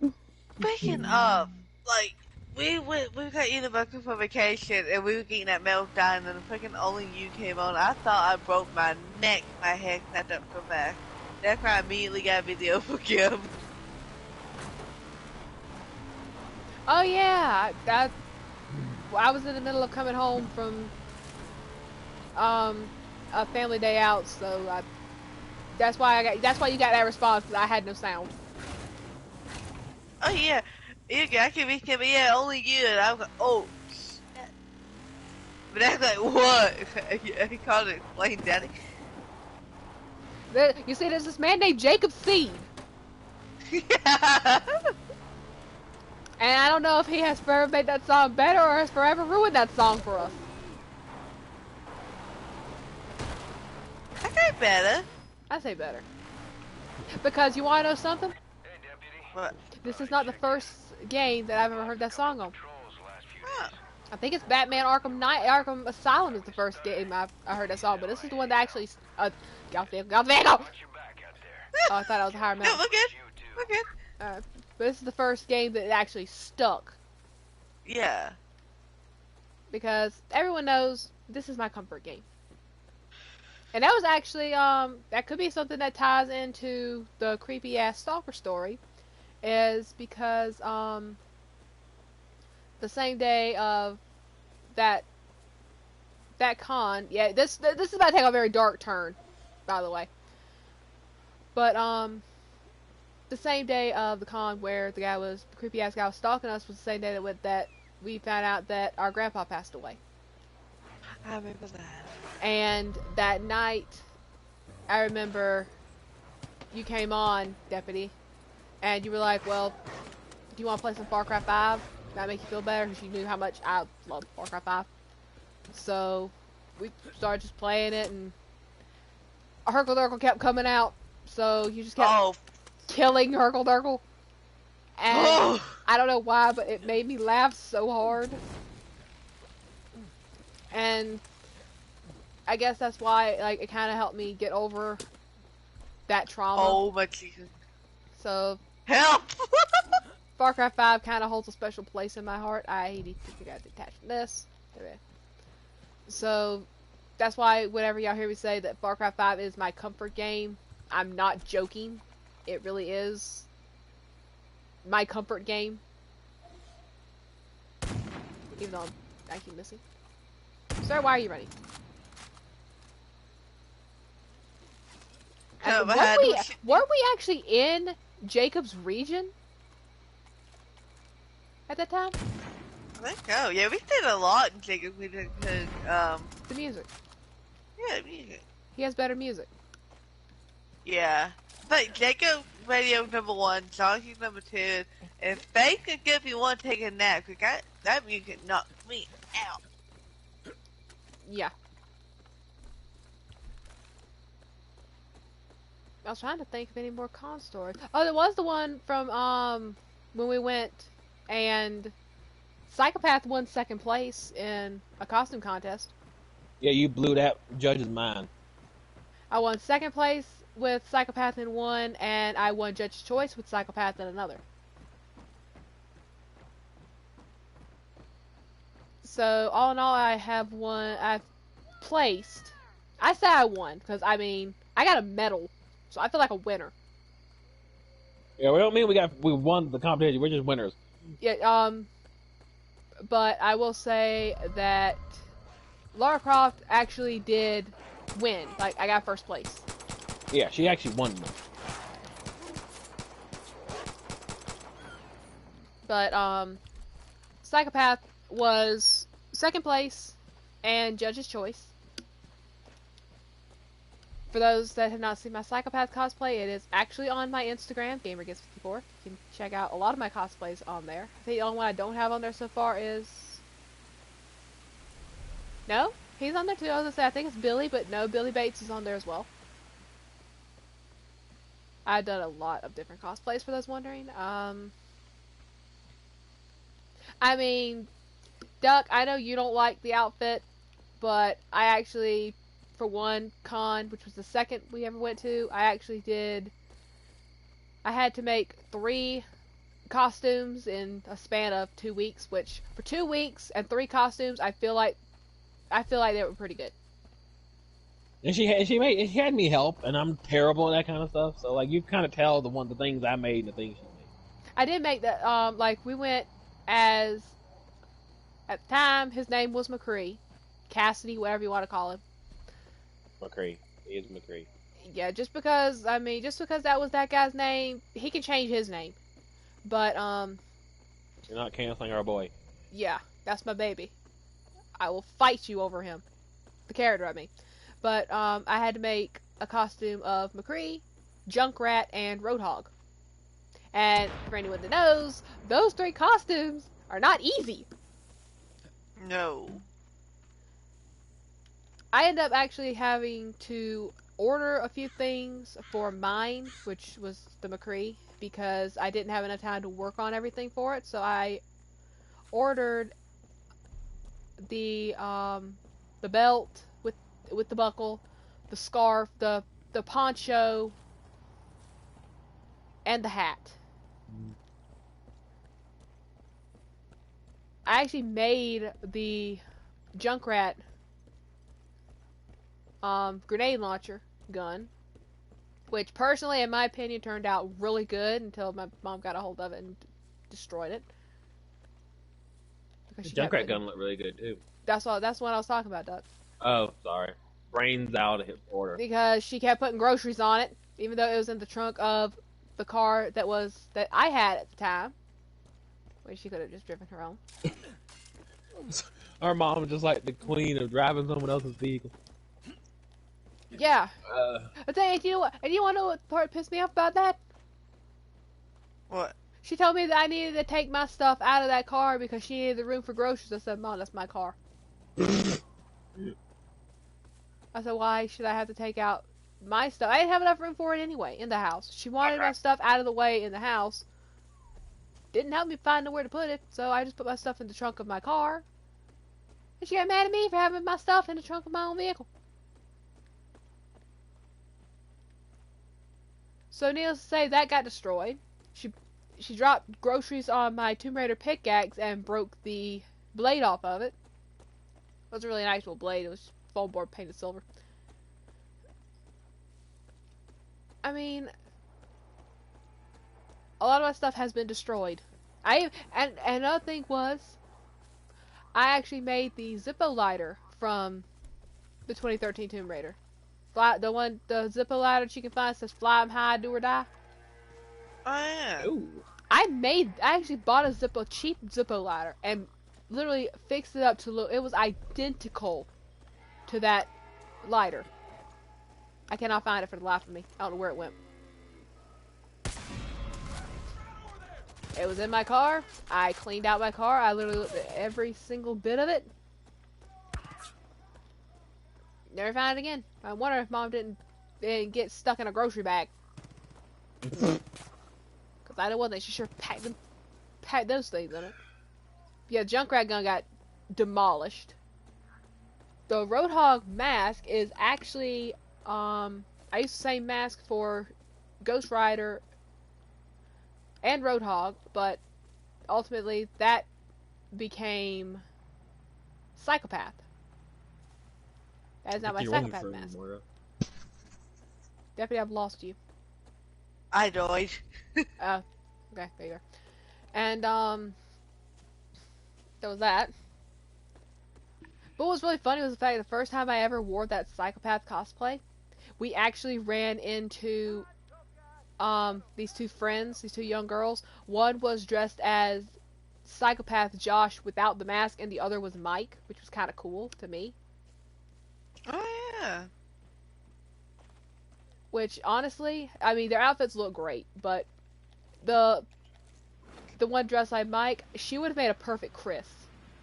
Speaker 4: Speaking of, like, we got Unibucker for vacation, and we were getting that meltdown, and freaking Only You came on. I thought I broke my neck. My head snapped up so fast. That's why I immediately got a video for Kim.
Speaker 1: Oh yeah, I was in the middle of coming home from a family day out, so that's why you got that response, because I had no sound.
Speaker 4: Oh yeah. I can be Kim, but yeah, Only You, and I was like, oh, shit. But that's like, what? He called it Explain Daddy.
Speaker 1: You see, there's this man named Jacob Seed.
Speaker 4: Yeah.
Speaker 1: And I don't know if he has forever made that song better or has forever ruined that song for us.
Speaker 4: I got better.
Speaker 1: I say better. Because you want to know something?
Speaker 4: What?
Speaker 1: This is not the first game that I've ever heard that song on.
Speaker 4: Oh.
Speaker 1: I think it's Batman Arkham Asylum is the first game I heard that song, but this is the one that actually... goddamn, go! Oh, I thought I was a higher
Speaker 4: No,
Speaker 1: mountain.
Speaker 4: we're good. We're good.
Speaker 1: But this is the first game that actually stuck.
Speaker 4: Yeah.
Speaker 1: Because everyone knows this is my comfort game. And that was actually, that could be something that ties into the creepy-ass stalker story. Is because, the same day of that con, yeah, this is about to take a very dark turn, by the way. But, the same day of the con where the creepy ass guy was stalking us was the same day that we found out that our grandpa passed away.
Speaker 4: I remember that.
Speaker 1: And that night, I remember you came on, Deputy, and you were like, well, do you want to play some Far Cry 5? That make you feel better? Because you knew how much I loved Far Cry 5. So, we started just playing it, and Hercule Durkle kept coming out, so you just kept killing Hercule Durkle. And I don't know why, but it made me laugh so hard. And I guess that's why, like, it kind of helped me get over that trauma.
Speaker 4: Oh my Jesus.
Speaker 1: So
Speaker 4: help!
Speaker 1: Far Cry 5 kind of holds a special place in my heart. I need to figure out the attachment to this. Okay. So, that's why whenever y'all hear me say that Far Cry 5 is my comfort game, I'm not joking. It really is my comfort game. Even though I keep missing. Sir, why are you running? Weren't we actually in Jacob's region at that time?
Speaker 4: I think so. Yeah, we did a lot in Jacob. We did,
Speaker 1: The music.
Speaker 4: yeah, music.
Speaker 1: He has better music.
Speaker 4: Yeah. But Jacob Radio #1, Sonic #2, and Faith could give me one take a nap, because that music knocked me out.
Speaker 1: Yeah. I was trying to think of any more con stores. Oh, there was the one from when we went and Psychopath won 2nd place in a costume contest.
Speaker 2: Yeah, you blew that judge's mind.
Speaker 1: I won 2nd place with Psychopath in one, and I won Judge's Choice with Psychopath in another. So all in all, I've placed. I say I won because I mean I got a medal, so I feel like a winner.
Speaker 2: Yeah, we don't mean we won the competition. We're just winners.
Speaker 1: Yeah. But I will say that Lara Croft actually did win. Like I got 1st place.
Speaker 2: Yeah, she actually won one.
Speaker 1: But Psychopath was 2nd place and Judge's Choice. For those that have not seen my Psychopath cosplay, it is actually on my Instagram, GamerGets54. You can check out a lot of my cosplays on there. I think the only one I don't have on there so far is... No? He's on there too. I was gonna say, I think it's Billy, but no, Billy Bates is on there as well. I've done a lot of different cosplays for those wondering. I mean, Duck, I know you don't like the outfit, but I actually... For one con, which was the 2nd we ever went to, I had to make 3 costumes in a span of 2 weeks, which for 2 weeks and 3 costumes, I feel like they were pretty good.
Speaker 2: And she had me help, and I'm terrible at that kind of stuff. So like you kind of tell the things I made and the things she made.
Speaker 1: I did make that. Like we went as at the time his name was McCree, Cassidy, whatever you want to call him.
Speaker 2: McCree. He is McCree.
Speaker 1: Yeah, just because that was that guy's name, he can change his name. But,
Speaker 2: You're not canceling our boy.
Speaker 1: yeah, that's my baby. I will fight you over him. The character, I mean. But, I had to make a costume of McCree, Junkrat, and Roadhog. And for anyone that knows, those 3 costumes are not easy.
Speaker 4: No.
Speaker 1: I ended up actually having to order a few things for mine, which was the McCree, because I didn't have enough time to work on everything for it. So I ordered the belt with the buckle, the scarf, the poncho, and the hat. I actually made the Junkrat grenade launcher gun, which personally, in my opinion, turned out really good until my mom got a hold of it and destroyed it.
Speaker 2: The Junkrat gun looked really good too.
Speaker 1: That's what I was talking about, Doug.
Speaker 2: Oh, sorry. Brains out of his order.
Speaker 1: Because she kept putting groceries on it, even though it was in the trunk of the car that I had at the time. Which she could have just driven her own.
Speaker 2: Our mom was just like the queen of driving someone else's vehicle.
Speaker 1: Yeah. But then, you know what? And you want to know what part pissed me off about that?
Speaker 4: What?
Speaker 1: She told me that I needed to take my stuff out of that car because she needed the room for groceries. I said, Mom, that's my car. I said, why should I have to take out my stuff? I didn't have enough room for it anyway in the house. She wanted my stuff out of the way in the house. Didn't help me find nowhere to put it, so I just put my stuff in the trunk of my car. And she got mad at me for having my stuff in the trunk of my own vehicle. So needless to say, that got destroyed. she dropped groceries on my Tomb Raider pickaxe and broke the blade off of it. It wasn't really an actual blade, it was foam board painted silver. I mean, a lot of my stuff has been destroyed. And another thing was, I actually made the Zippo lighter from the 2013 Tomb Raider. The Zippo lighter that you can find says "Fly 'em high, do or die."
Speaker 4: Oh yeah.
Speaker 2: Ooh.
Speaker 1: I actually bought a cheap Zippo lighter and literally fixed it up to look. It was identical to that lighter. I cannot find it for the life of me. I don't know where it went. It was in my car. I cleaned out my car. I literally looked at every single bit of it. Never found it again. I wonder if Mom didn't get stuck in a grocery bag. Because I know one thing, she sure packed those things in it. Yeah, Junkrat gun got demolished. The Roadhog mask is actually, I used the same mask for Ghost Rider and Roadhog, but ultimately that became Psychopath. That is not my Psychopath mask. Deputy, I've lost you.
Speaker 4: I died.
Speaker 1: Oh, okay, there you go. And, there was that. But what was really funny was the fact that the first time I ever wore that Psychopath cosplay, we actually ran into, these two friends, these two young girls. One was dressed as Psychopath Josh without the mask, and the other was Mike, which was kind of cool to me.
Speaker 4: Oh yeah.
Speaker 1: Which, honestly, I mean, their outfits look great, but the one dressed like Mike, she would have made a perfect Chris.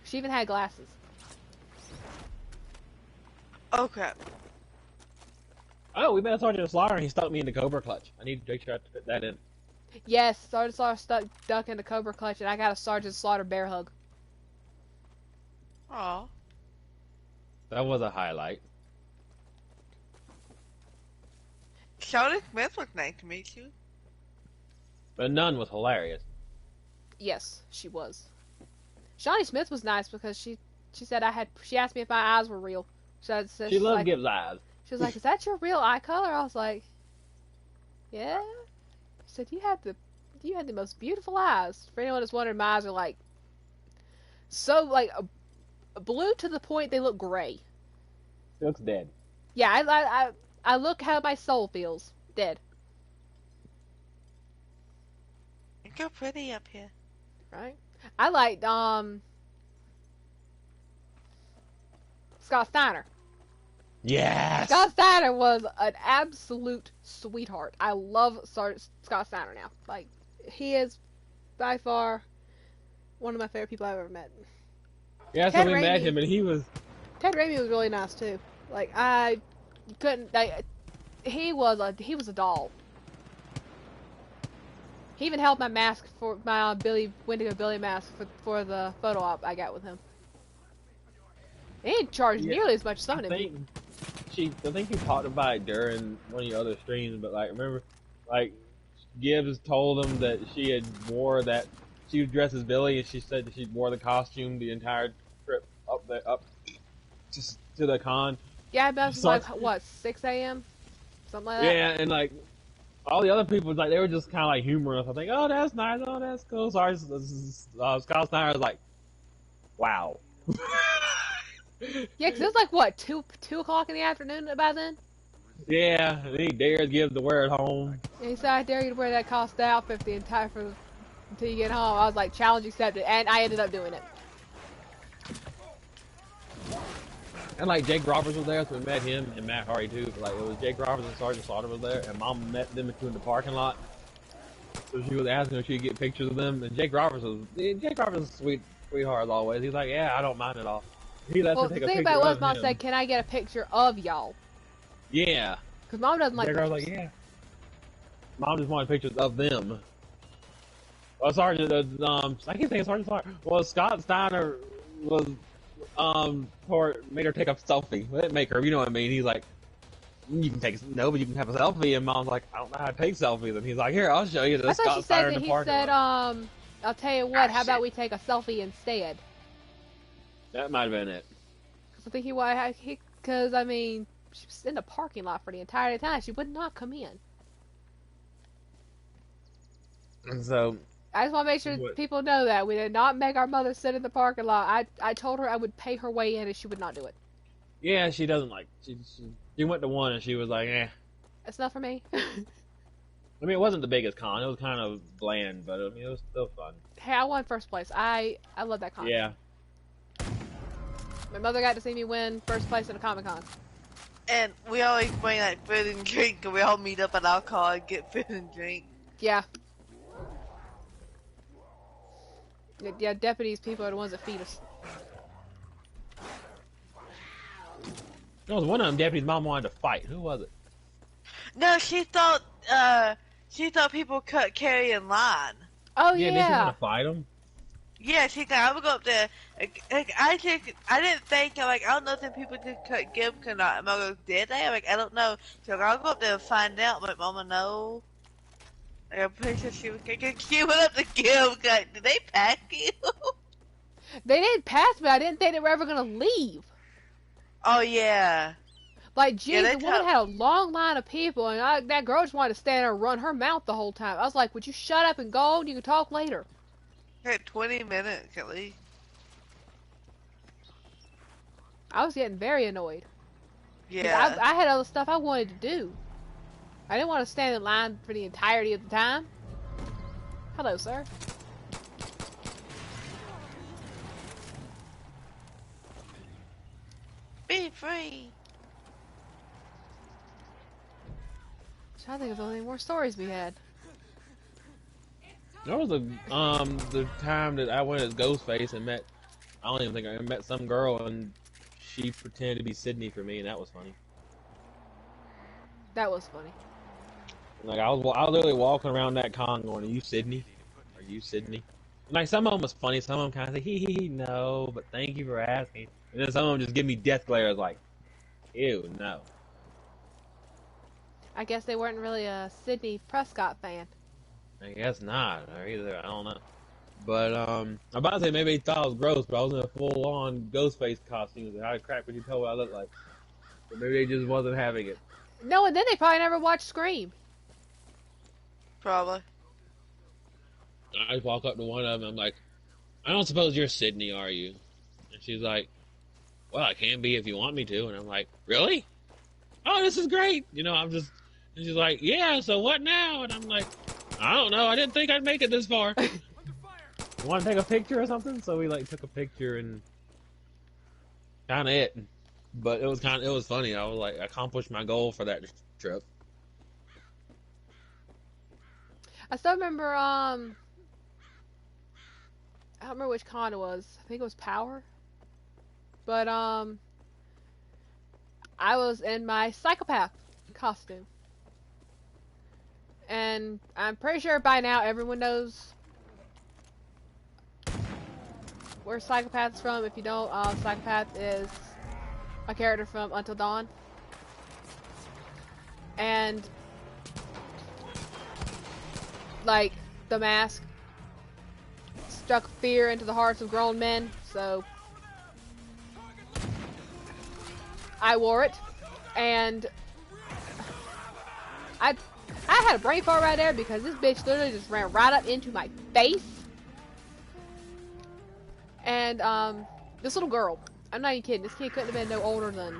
Speaker 1: She even had glasses.
Speaker 4: Oh crap.
Speaker 2: Oh, we met Sergeant Slaughter and he stuck me in the Cobra Clutch. I need to make sure I fit that in.
Speaker 1: Yes, Sergeant Slaughter stuck in the Cobra Clutch, and I got a Sergeant Slaughter bear hug.
Speaker 4: Aw.
Speaker 2: That was a highlight.
Speaker 4: Shawnee Smith was nice to meet you.
Speaker 2: But none was hilarious.
Speaker 1: Yes, she was. Shawnee Smith was nice because she said she asked me if my eyes were real.
Speaker 2: She loved Gibbs' eyes.
Speaker 1: She was like, "Is that your real eye color?" I was like, "Yeah." She said, "You had the most beautiful eyes." For anyone that's wondering, my eyes are like so like blue to the point they look gray.
Speaker 2: She looks dead.
Speaker 1: Yeah, I look how my soul feels. Dead.
Speaker 4: You're so pretty up here.
Speaker 1: Right? I liked Scott Steiner.
Speaker 2: Yes!
Speaker 1: Scott Steiner was an absolute sweetheart. I love Scott Steiner now. Like, he is by far one of my favorite people I've ever met.
Speaker 2: Yeah, so we met him and he was...
Speaker 1: Ted Raimi was really nice too. Like, I couldn't... he was a doll. He even held my mask for my Wendigo Billy mask for the photo op I got with him. He didn't charge nearly as much as some of them.
Speaker 2: I think you talked about it during one of your other streams, but like, remember, like, Gibbs told him that she was dressed as Billy, and she said that she wore the costume the entire trip up to the con.
Speaker 1: Yeah, I bet it was like, what, 6 a.m.? Something like that?
Speaker 2: Yeah, and like, all the other people, like, they were just kind of like humoring us. I think, oh, that's nice, oh, that's cool. Sorry, Scott Snyder was like, wow.
Speaker 1: Yeah, because it was like, what, 2 o'clock in the afternoon by then?
Speaker 2: Yeah, and he dared Gibbs to wear it home.
Speaker 1: And he said, I dare you to wear that cost outfit until you get home. I was like, challenge accepted, and I ended up doing it.
Speaker 2: And like, Jake Roberts was there, so we met him and Matt Hardy too. Like, it was Jake Roberts and Sergeant Slaughter was there, and Mom met them in the parking lot. So she was asking if she could get pictures of them, and Jake Roberts was a sweetheart as always. He's like, yeah, I don't mind at all. He lets her take a picture of him.
Speaker 1: The thing about it was, Mom said, can I get a picture of y'all?
Speaker 2: Yeah.
Speaker 1: Because Mom doesn't like pictures.
Speaker 2: I was like, yeah. Mom just wanted pictures of them. Well, Sergeant, I keep saying Sergeant Slaughter. Well, Scott Steiner was, made her take a selfie. Well, didn't make her, you know what I mean? He's like, You can take but you can have a selfie. And Mom's like, I don't know how to take selfies. And he's like, here, I'll show you.
Speaker 1: I
Speaker 2: This
Speaker 1: thought she
Speaker 2: got fire
Speaker 1: said
Speaker 2: in
Speaker 1: that
Speaker 2: the
Speaker 1: he
Speaker 2: parking
Speaker 1: said,
Speaker 2: lot.
Speaker 1: I'll tell you what, how about we take a selfie instead?
Speaker 2: That might have been it.
Speaker 1: Because I think because, I mean, she was in the parking lot for the entire time. She would not come in.
Speaker 2: And so,
Speaker 1: I just want to make sure
Speaker 2: What?
Speaker 1: people know that. We did not make our mother sit in the parking lot. I told her I would pay her way in and she would not do it.
Speaker 2: yeah, she doesn't like. She went to one and she was like, eh.
Speaker 1: That's not for me.
Speaker 2: I mean, it wasn't the biggest con. It was kind of bland, but I mean, it was still fun.
Speaker 1: Hey, I won first place. I love that con.
Speaker 2: Yeah.
Speaker 1: My mother got to see me win first place at a Comic-Con.
Speaker 4: And we always bring like food and drink, and we all meet up at alcohol and get food and drink.
Speaker 1: Yeah. Yeah, deputies, people are the ones that feed us.
Speaker 2: There was one of them deputies' mom wanted to fight. Who was it?
Speaker 4: No, she thought people cut Carrie in line.
Speaker 1: Oh,
Speaker 2: Yeah, did she want to fight him?
Speaker 4: Yeah, she thought I would go up there. I didn't think, I don't know if people did cut Gimp or not. I'm like, did they? I'm like, I don't know. So I'll go up there and find out. Like, Mama, no. Like, I'm pretty sure she was she went up to Gimp. Like, did they pack you?
Speaker 1: They didn't pass me. I didn't think they were ever going to leave.
Speaker 4: Oh, yeah.
Speaker 1: Like, geez,
Speaker 4: Yeah,
Speaker 1: the woman had a long line of people, and that girl just wanted to stand there and run her mouth the whole time. I was like, would you shut up and go? You can talk later.
Speaker 4: Had 20 minutes at least.
Speaker 1: I was getting very annoyed.
Speaker 4: Yeah.
Speaker 1: I had other stuff I wanted to do. I didn't want to stand in line for the entirety of the time. Hello, sir.
Speaker 4: Be free.
Speaker 1: I'm trying to think if there were any more stories we had.
Speaker 2: There was the time that I went as Ghostface and met. I don't even think I met some girl and she pretended to be Sydney for me, and that was funny.
Speaker 1: That was funny.
Speaker 2: Like I was literally walking around that con going, "Are you Sydney? Are you Sydney?" And like some of them was funny, some of them kind of say, "Hee no," but thank you for asking. And then some of them just give me death glares, like, "Ew, no."
Speaker 1: I guess they weren't really a Sidney Prescott fan.
Speaker 2: I guess not, or either I don't know. But I'm about to say maybe they thought I was gross, but I was in a full-on Ghostface costume. How the crap could you tell what I looked like? But maybe they just wasn't having it.
Speaker 1: No, and then they probably never watched Scream.
Speaker 4: Probably.
Speaker 2: I just walk up to one of them. I'm like, "I don't suppose you're Sydney, are you?" And she's like, "Well, I can be if you want me to." And I'm like, "Really? Oh, this is great." You know, I'm just. And she's like, "Yeah. So what now?" And I'm like, "I don't know. I didn't think I'd make it this far." You want to take a picture or something? So we like took a picture and kind of it. But it was funny. I was like, I accomplished my goal for that trip.
Speaker 1: I still remember, I don't remember which con it was. I think it was Power. But, I was in my psychopath costume. And I'm pretty sure by now everyone knows where Psychopath's from. If you don't, Psychopath is a character from Until Dawn. And like the mask struck fear into the hearts of grown men, so I wore it, and I had a brain fart right there because this bitch literally just ran right up into my face. And this little girl, I'm not even kidding, this kid couldn't have been no older than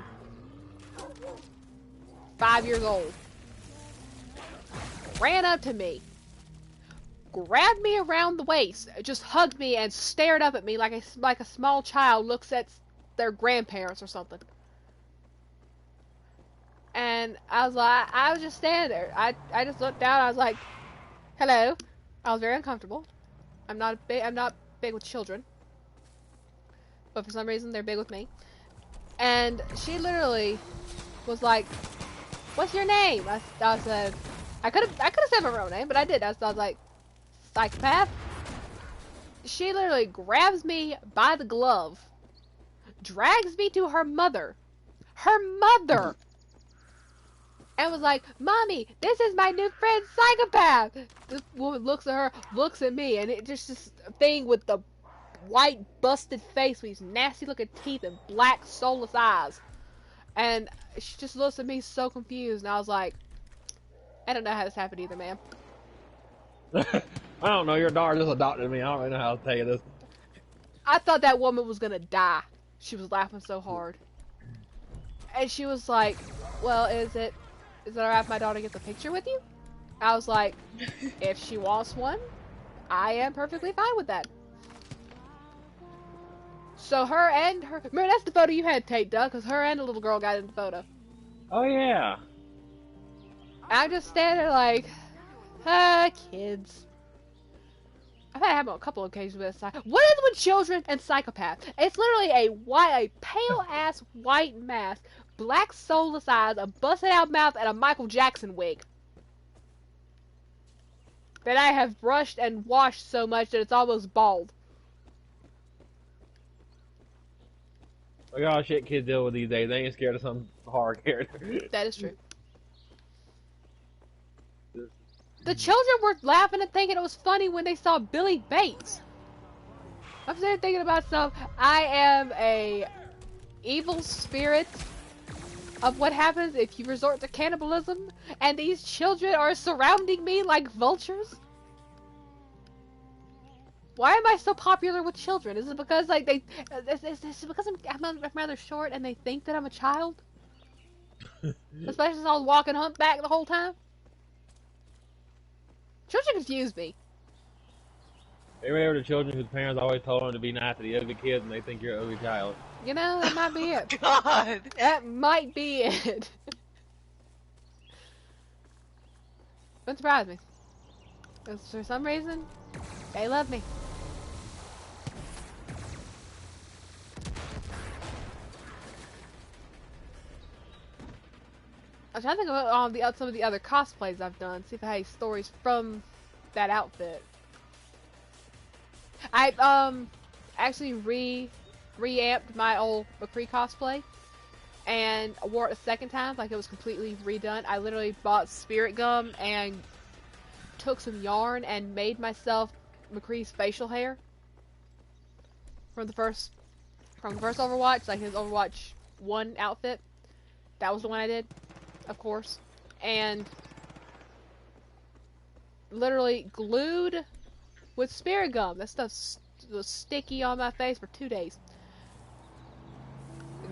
Speaker 1: 5 years old, ran up to me, grabbed me around the waist, just hugged me and stared up at me like a small child looks at their grandparents or something. And I was just standing there. I just looked down. I was like, "Hello." I was very uncomfortable. I'm not big with children, but for some reason they're big with me. And she literally was like, "What's your name?" I said, I could have said my real name, but I did. I was like, "Psychopath." She literally grabs me by the glove, drags me to her mother. Her mother! and was like, "Mommy, this is my new friend, Psychopath." This woman looks at her, looks at me, and it just this thing with the white busted face with these nasty looking teeth and black soulless eyes. And she just looks at me so confused, and I was like, I don't know how this happened either, ma'am.
Speaker 2: I don't know. Your daughter just adopted me. I don't really know how to tell you this.
Speaker 1: I thought that woman was gonna die. She was laughing so hard. And she was like, well, is it alright if my daughter gets a picture with you? I was like, if she wants one, I am perfectly fine with that. So remember that's the photo you had, Tate, Doug, because her and the little girl got in the photo.
Speaker 2: Oh yeah.
Speaker 1: I'm just standing there like, kids. I've had a couple of occasions with this. What is with children and Psychopath? It's literally a pale ass white mask, black soulless eyes, a busted out mouth, and a Michael Jackson wig that I have brushed and washed so much that it's almost bald.
Speaker 2: Look at all shit kids deal with these days. They ain't scared of some horror character.
Speaker 1: That is true. The children were laughing and thinking it was funny when they saw Billy Bates. I'm sitting there thinking about myself, I am a evil spirit of what happens if you resort to cannibalism, and these children are surrounding me like vultures? Why am I so popular with children? Is it because like is it because I'm rather short and they think that I'm a child? Especially since I was walking humpback the whole time? Children confuse me.
Speaker 2: They remember the children whose parents always told them to be nice to the ugly kids, and they think you're an ugly child.
Speaker 1: You know, that might be it.
Speaker 4: God.
Speaker 1: That might be it. Wouldn't surprise me. 'Cause for some reason, they love me. I'm trying to think about some of the other cosplays I've done. See if I have any stories from that outfit. I actually reamped my old McCree cosplay and wore it a second time, like it was completely redone. I literally bought spirit gum and took some yarn and made myself McCree's facial hair from the first Overwatch, like his Overwatch 1 outfit. That was the one I did, of course, and literally glued with spirit gum. That stuff was sticky on my face for 2 days.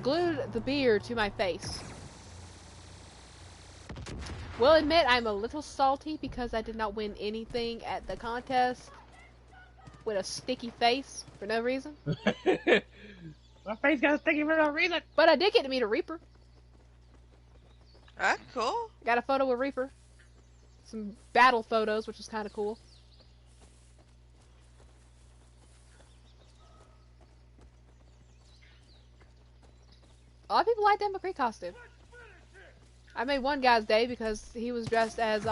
Speaker 1: Glued the beard to my face. Will admit I'm a little salty because I did not win anything at the contest with a sticky face for no reason.
Speaker 2: My face got sticky for no reason.
Speaker 1: But I did get to meet a Reaper.
Speaker 4: That's cool.
Speaker 1: Got a photo with Reaper. Some battle photos, which was kind of cool. A lot of people like that McCree costume. I made one guy's day because he was dressed as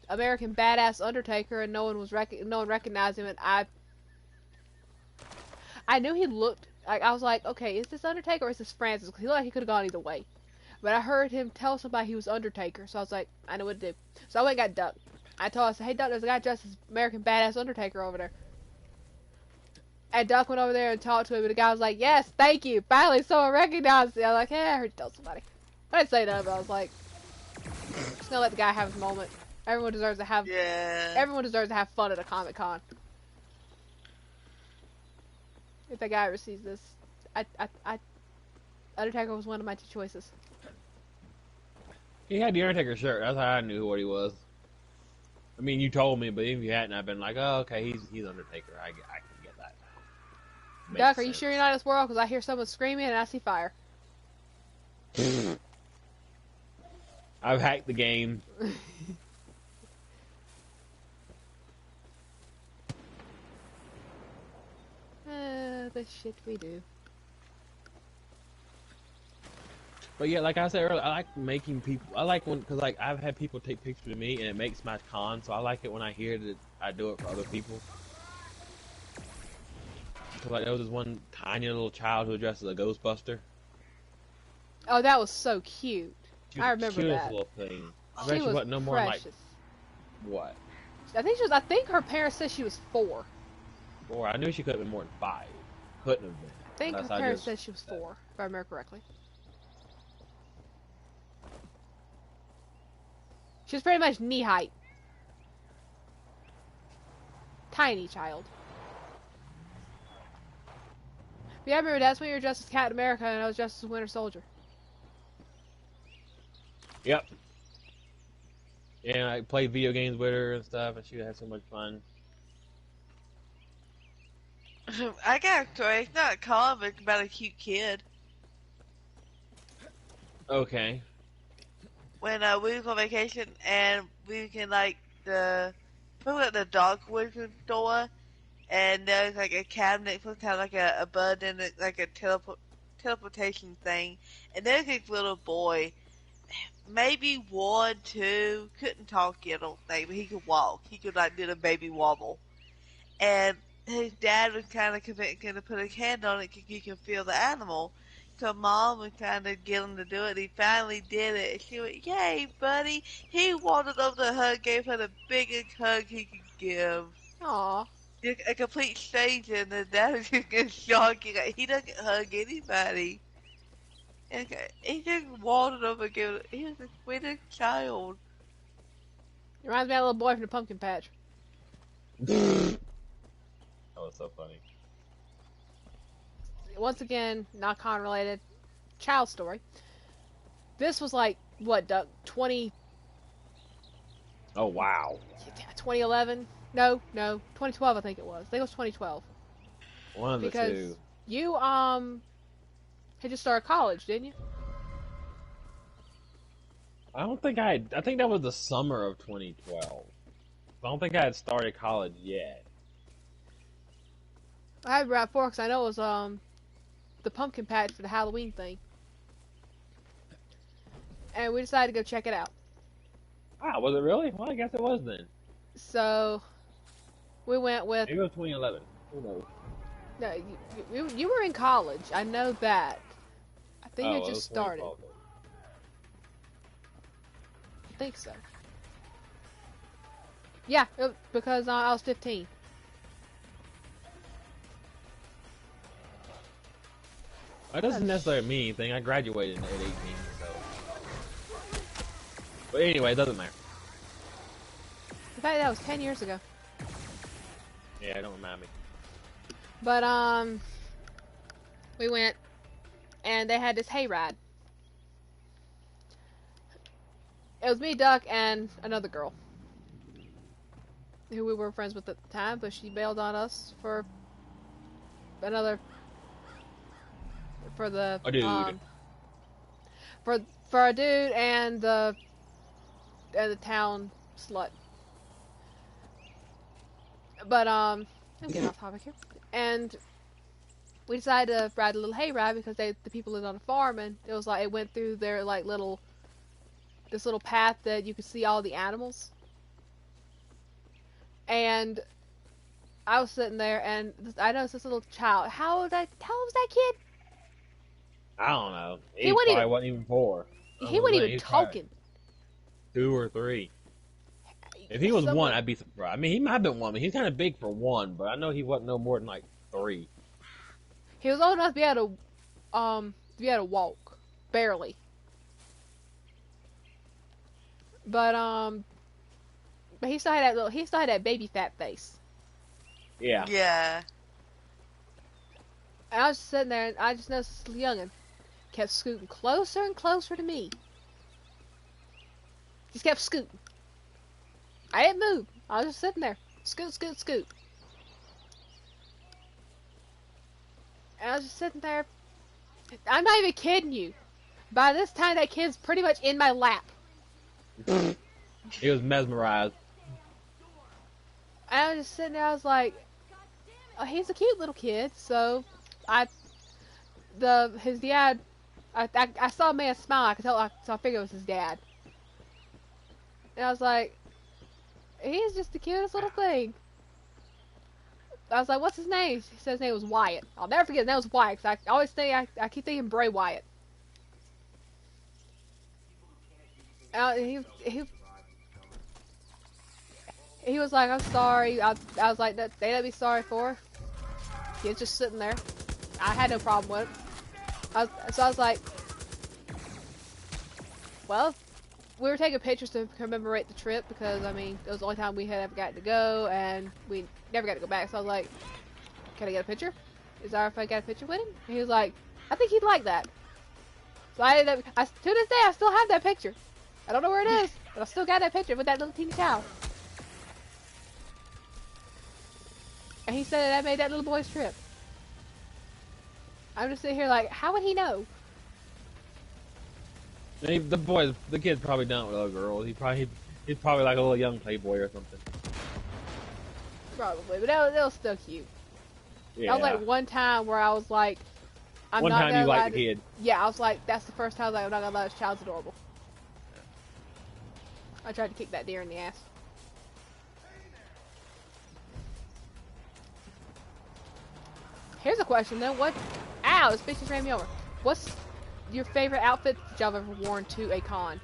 Speaker 1: American Badass Undertaker, and no one recognized him, and I knew he looked like, I was like, okay, is this Undertaker or is this Francis? Because he looked like he could have gone either way. But I heard him tell somebody he was Undertaker, so I was like, I know what to do. So I went and got Duck. I told him, I said, hey Duck, there's a guy dressed as American Badass Undertaker over there. And Duck went over there and talked to him, and the guy was like, yes, thank you, finally someone recognized me. I was like, yeah, I heard you tell somebody. I didn't say nothing, but I was like, just gonna let the guy have his moment. Everyone deserves to have fun at a Comic-Con. If that guy ever sees this, Undertaker was one of my 2 choices.
Speaker 2: He had the Undertaker shirt. That's how I knew what he was. I mean, you told me, but if you hadn't, I've been like, oh, okay, he's Undertaker. I can get that now.
Speaker 1: Duck, are you sure you're not in this world? Because I hear someone screaming and I see fire.
Speaker 2: I've hacked the game.
Speaker 1: The shit we do.
Speaker 2: But yeah, like I said earlier, I like making people. I like when, because like I've had people take pictures of me, and it makes my con. So I like it when I hear that I do it for other people. Cause like there was this one tiny little child who was dressed as a Ghostbuster,
Speaker 1: Oh, that was so cute.
Speaker 2: She was
Speaker 1: I
Speaker 2: the
Speaker 1: remember
Speaker 2: cutest
Speaker 1: that.
Speaker 2: little thing. I
Speaker 1: She
Speaker 2: bet she
Speaker 1: was
Speaker 2: wasn't no more than like
Speaker 1: precious.
Speaker 2: what?
Speaker 1: I think her parents said she was 4.
Speaker 2: 4. I knew she could have been more than 5. Couldn't have been.
Speaker 1: I think her
Speaker 2: Unless I
Speaker 1: parents
Speaker 2: just
Speaker 1: said she was 4, if I remember correctly. She was pretty much knee height. Tiny child. But yeah, I remember that's when you were dressed as Captain America and I was dressed as Winter Soldier.
Speaker 2: Yep. And I played video games with her and stuff, and she had so much fun.
Speaker 4: I got a story. It's not a comic about a cute kid.
Speaker 2: Okay.
Speaker 4: When we was on vacation and we can like we went at the dog liquor store and there was like a cabinet supposed to have like a button in it, like a teleportation thing, and there's this little boy, maybe 1, 2, couldn't talk yet, I don't think, but he could walk. He could like do the baby wobble, and his dad was kind of convincing to put a hand on it because you can feel the animal. So mom was trying to get him to do it. He finally did it. She went, "Yay, buddy!" He wanted over the hug, gave her the biggest hug he could give.
Speaker 1: Aw.
Speaker 4: Just a complete stranger, and the dad was just in shock. He doesn't hug anybody. And he just wanted over and gave it. He was the sweetest child.
Speaker 1: It reminds me of that little boy from the pumpkin patch.
Speaker 2: That was so funny.
Speaker 1: Once again, not con related. Child story. This was like, what, Duck? 20...
Speaker 2: Oh, wow.
Speaker 1: 2011? No, 2012 I think it was. I think it was 2012.
Speaker 2: One of the
Speaker 1: Because
Speaker 2: two.
Speaker 1: you, had just started college, didn't you?
Speaker 2: I don't think I think that was the summer of 2012. I don't think I had started college yet.
Speaker 1: I had Route 4 because I know it was, the pumpkin patch for the Halloween thing. And we decided to go check it out.
Speaker 2: Ah, was it really? Well, I guess it was then.
Speaker 1: So, we went with...
Speaker 2: Maybe it was 2011. Who knows?
Speaker 1: No, you were in college. I know that. I think
Speaker 2: Oh,
Speaker 1: it
Speaker 2: well,
Speaker 1: just
Speaker 2: was
Speaker 1: started.
Speaker 2: 2012 then.
Speaker 1: I think so. Yeah, because I was 15.
Speaker 2: That doesn't necessarily mean anything. I graduated at 18, so. But anyway, it doesn't matter.
Speaker 1: In fact, that was 10 years ago.
Speaker 2: Yeah, don't remind me.
Speaker 1: But, we went, and they had this hayride. It was me, Duck, and another girl. Who we were friends with at the time, but she bailed on us for another... For the...
Speaker 2: A dude.
Speaker 1: For a dude and the town slut. But, I'm getting off topic here. And we decided to ride a little hayride because the people lived on a farm, and it was like, it went through their, like, this little path that you could see all the animals. And I was sitting there, and I noticed this little child. How old was that kid?
Speaker 2: I don't know.
Speaker 1: He wasn't
Speaker 2: probably
Speaker 1: even-
Speaker 2: wasn't even 4.
Speaker 1: He wasn't even
Speaker 2: He's probably
Speaker 1: talking.
Speaker 2: 2 or 3. If he was
Speaker 1: Someone-
Speaker 2: 1, I'd be surprised. I mean, he might have been 1, but he's kind of big for 1, but I know he wasn't no more than like 3.
Speaker 1: He was old enough to be able to walk, barely. But he still had that baby fat face.
Speaker 2: Yeah.
Speaker 4: Yeah.
Speaker 1: And I was just sitting there, and I just noticed this youngin' kept scooting closer and closer to me. Just kept scooting. I didn't move. I was just sitting there. Scoot, scoot, scoot. And I was just sitting there. I'm not even kidding you. By this time, that kid's pretty much in my lap.
Speaker 2: He was mesmerized.
Speaker 1: And I was just sitting there, I was like, oh, he's a cute little kid, so his dad, I saw a man smile, I could tell, so I figured it was his dad. And I was like, he's just the cutest little thing. I was like, what's his name? He said his name was Wyatt. I'll never forget his name was Wyatt, 'cause I always think, I keep thinking Bray Wyatt. He he was like, I'm sorry. I was like, that they let me sorry for. He was just sitting there. I had no problem with it. So I was like, well, we were taking pictures to commemorate the trip because, I mean, it was the only time we had ever gotten to go, and we never got to go back. So I was like, can I get a picture? Is that if I got a picture with him? And he was like, I think he'd like that. So I ended up, to this day, I still have that picture. I don't know where it is, but I still got that picture with that little teeny child. And he said that made that little boy's trip. I'm just sitting here like, how would he know?
Speaker 2: The kid's probably done it with a girl. He's probably like a little young playboy or something.
Speaker 1: Probably, but that was still cute.
Speaker 2: Yeah.
Speaker 1: That was like one time where I was like, I'm
Speaker 2: One
Speaker 1: not
Speaker 2: time
Speaker 1: gonna
Speaker 2: you
Speaker 1: lie
Speaker 2: liked the kid.
Speaker 1: Yeah, I was like, that's the first time I was like, I'm not gonna lie, this child's adorable. I tried to kick that deer in the ass. Here's a question though, ow, this bitch just ran me over. What's your favorite outfit that y'all have ever worn to a con?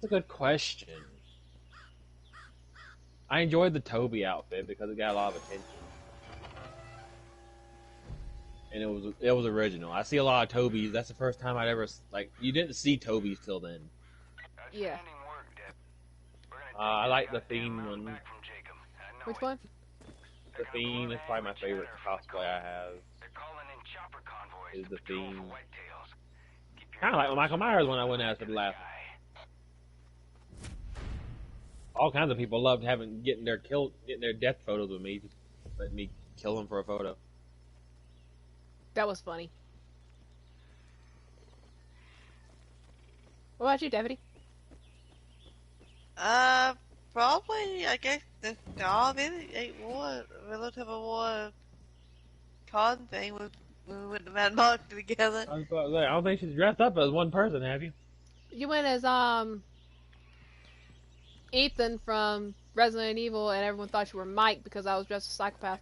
Speaker 2: That's a good question. I enjoyed the Toby outfit because it got a lot of attention. And it was original. I see a lot of Tobys. That's the first time I'd ever you didn't see Tobys till then.
Speaker 1: Yeah.
Speaker 2: I like the Fiend one.
Speaker 1: Which one?
Speaker 2: The Fiend is probably my favorite cosplay I have. Is the Fiend. Kind of like Michael Myers when I went as for the last. All kinds of people loved getting their death photos with me, just letting me kill them for a photo.
Speaker 1: That was funny. What about you, Deputy?
Speaker 4: Probably, I guess, no, maybe it was a relative war con thing when we went to Mad Mark together.
Speaker 2: I don't think she's dressed up as one person, have you?
Speaker 1: You went as, Ethan from Resident Evil, and everyone thought you were Mike because I was dressed as a psychopath.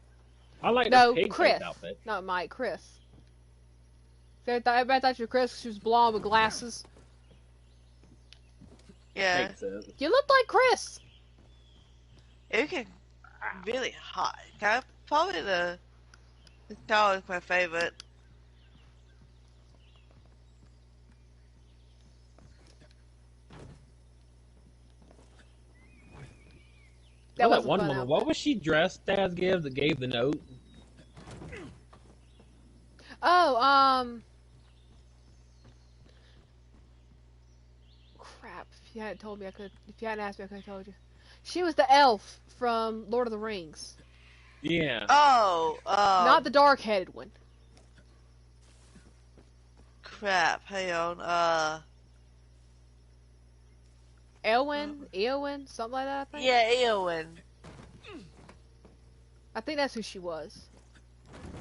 Speaker 2: I like
Speaker 1: No,
Speaker 2: the pig
Speaker 1: Chris.
Speaker 2: outfit.
Speaker 1: Not Mike, Chris. Everybody thought you were Chris because she was blonde with glasses.
Speaker 4: Yeah,
Speaker 2: Makes sense.
Speaker 1: You looked like Chris!
Speaker 4: it was really hot. Probably the car was my favorite.
Speaker 1: That
Speaker 2: Well,
Speaker 1: was
Speaker 2: that one
Speaker 1: a fun
Speaker 2: woman.
Speaker 1: outfit.
Speaker 2: What was she dressed as? That gave the note.
Speaker 1: Oh, crap. If you hadn't told me, if you hadn't asked me, I could have told you. She was the elf from Lord of the Rings.
Speaker 2: Yeah.
Speaker 4: Oh,
Speaker 1: Not the dark-headed one.
Speaker 4: crap, hang on,
Speaker 1: Eowyn, something like that, I think.
Speaker 4: yeah, Eowyn,
Speaker 1: I think that's who she was.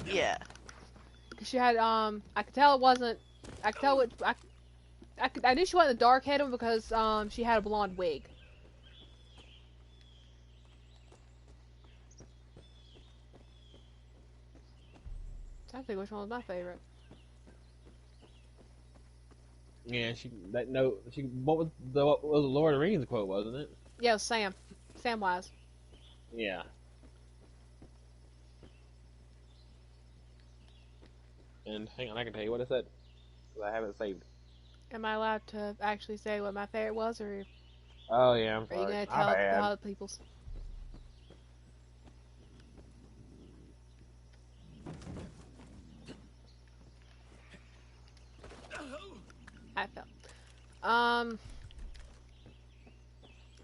Speaker 4: yeah.
Speaker 1: Cause she had, I could tell it wasn't, I knew she wasn't the dark-headed one because, she had a blonde wig. I think which one was my favorite.
Speaker 2: Yeah, what was the Lord of the Rings quote, wasn't it?
Speaker 1: Yeah, it was Sam. Samwise.
Speaker 2: Yeah. And hang on, I can tell you what it said. 'Cause I have it saved.
Speaker 1: Am I allowed to actually say what my favorite was, or
Speaker 2: Oh yeah, I'm
Speaker 1: are
Speaker 2: sorry.
Speaker 1: you gonna
Speaker 2: My
Speaker 1: tell
Speaker 2: bad.
Speaker 1: other people's? I felt. I'm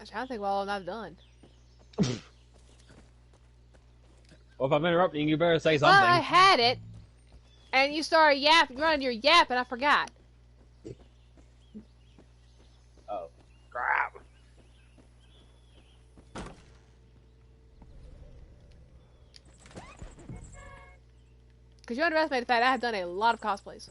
Speaker 1: trying to think what all I've done.
Speaker 2: Well, if I'm interrupting, you better say
Speaker 1: Well,
Speaker 2: something.
Speaker 1: I had it, and you started running your yap, and I forgot.
Speaker 2: Oh, crap.
Speaker 1: Because you underestimated the fact I have done a lot of cosplays.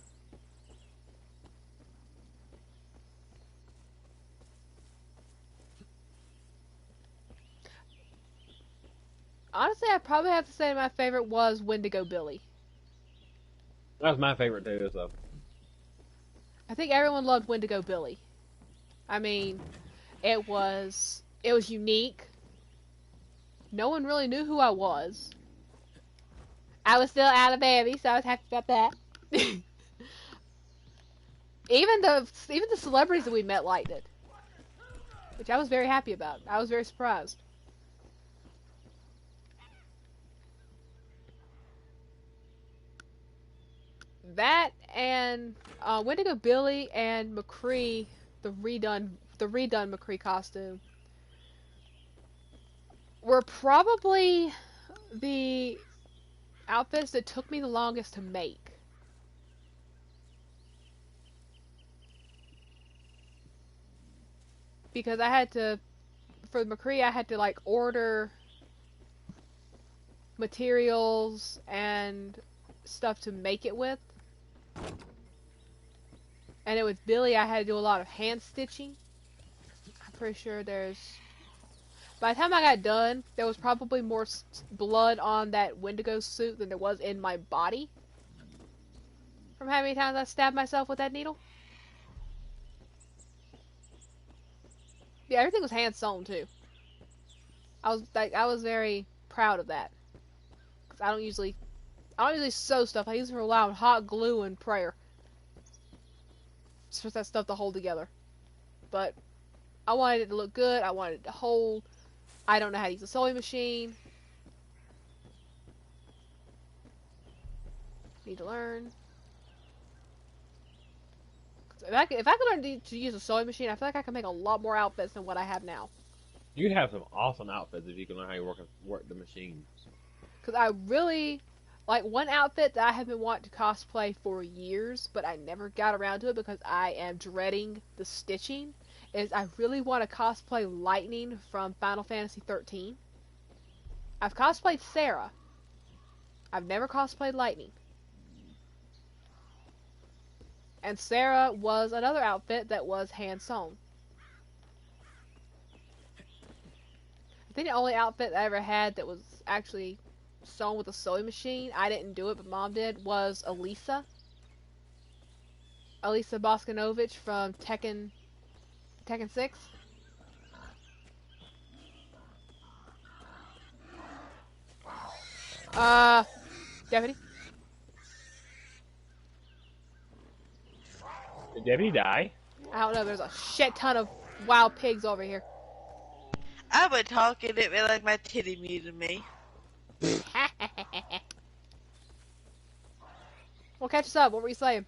Speaker 1: Honestly, I probably have to say my favorite was Wendigo Billy.
Speaker 2: That was my favorite too. So
Speaker 1: I think everyone loved Wendigo Billy. I mean, it was unique. No one really knew who I was. I was still Alabama, so I was happy about that. even the celebrities that we met liked it, which I was very happy about. I was very surprised. That and Wendigo Billy and McCree, the redone McCree costume, were probably the outfits that took me the longest to make. Because I had to, for McCree, I had to like order materials and stuff to make it with. And it was Billy, I had to do a lot of hand stitching. I'm pretty sure by the time I got done, there was probably more blood on that Wendigo suit than there was in my body. From how many times I stabbed myself with that needle. Yeah, everything was hand sewn too. I was very proud of that. Cause I don't usually sew stuff. I usually rely on hot glue and prayer. Just for that stuff to hold together. But I wanted it to look good. I wanted it to hold. I don't know how to use a sewing machine. Need to learn. If I could learn to use a sewing machine, I feel like I could make a lot more outfits than what I have now.
Speaker 2: you'd have some awesome outfits if you can learn how you work the machines.
Speaker 1: Because I really, like, one outfit that I have been wanting to cosplay for years, but I never got around to it because I am dreading the stitching, is I really want to cosplay Lightning from Final Fantasy XIII. I've cosplayed Sarah. I've never cosplayed Lightning. And Sarah was another outfit that was hand sewn. I think the only outfit I ever had that was actually sewn with a sewing machine, I didn't do it, but Mom did, was Elisa. Elisa Boskanovich from Tekken 6. Deputy?
Speaker 2: Did Debbie die?
Speaker 1: I don't know, there's a shit ton of wild pigs over here.
Speaker 4: I was talking, it felt like my titty muted me.
Speaker 1: Well, catch us up. What were you saying?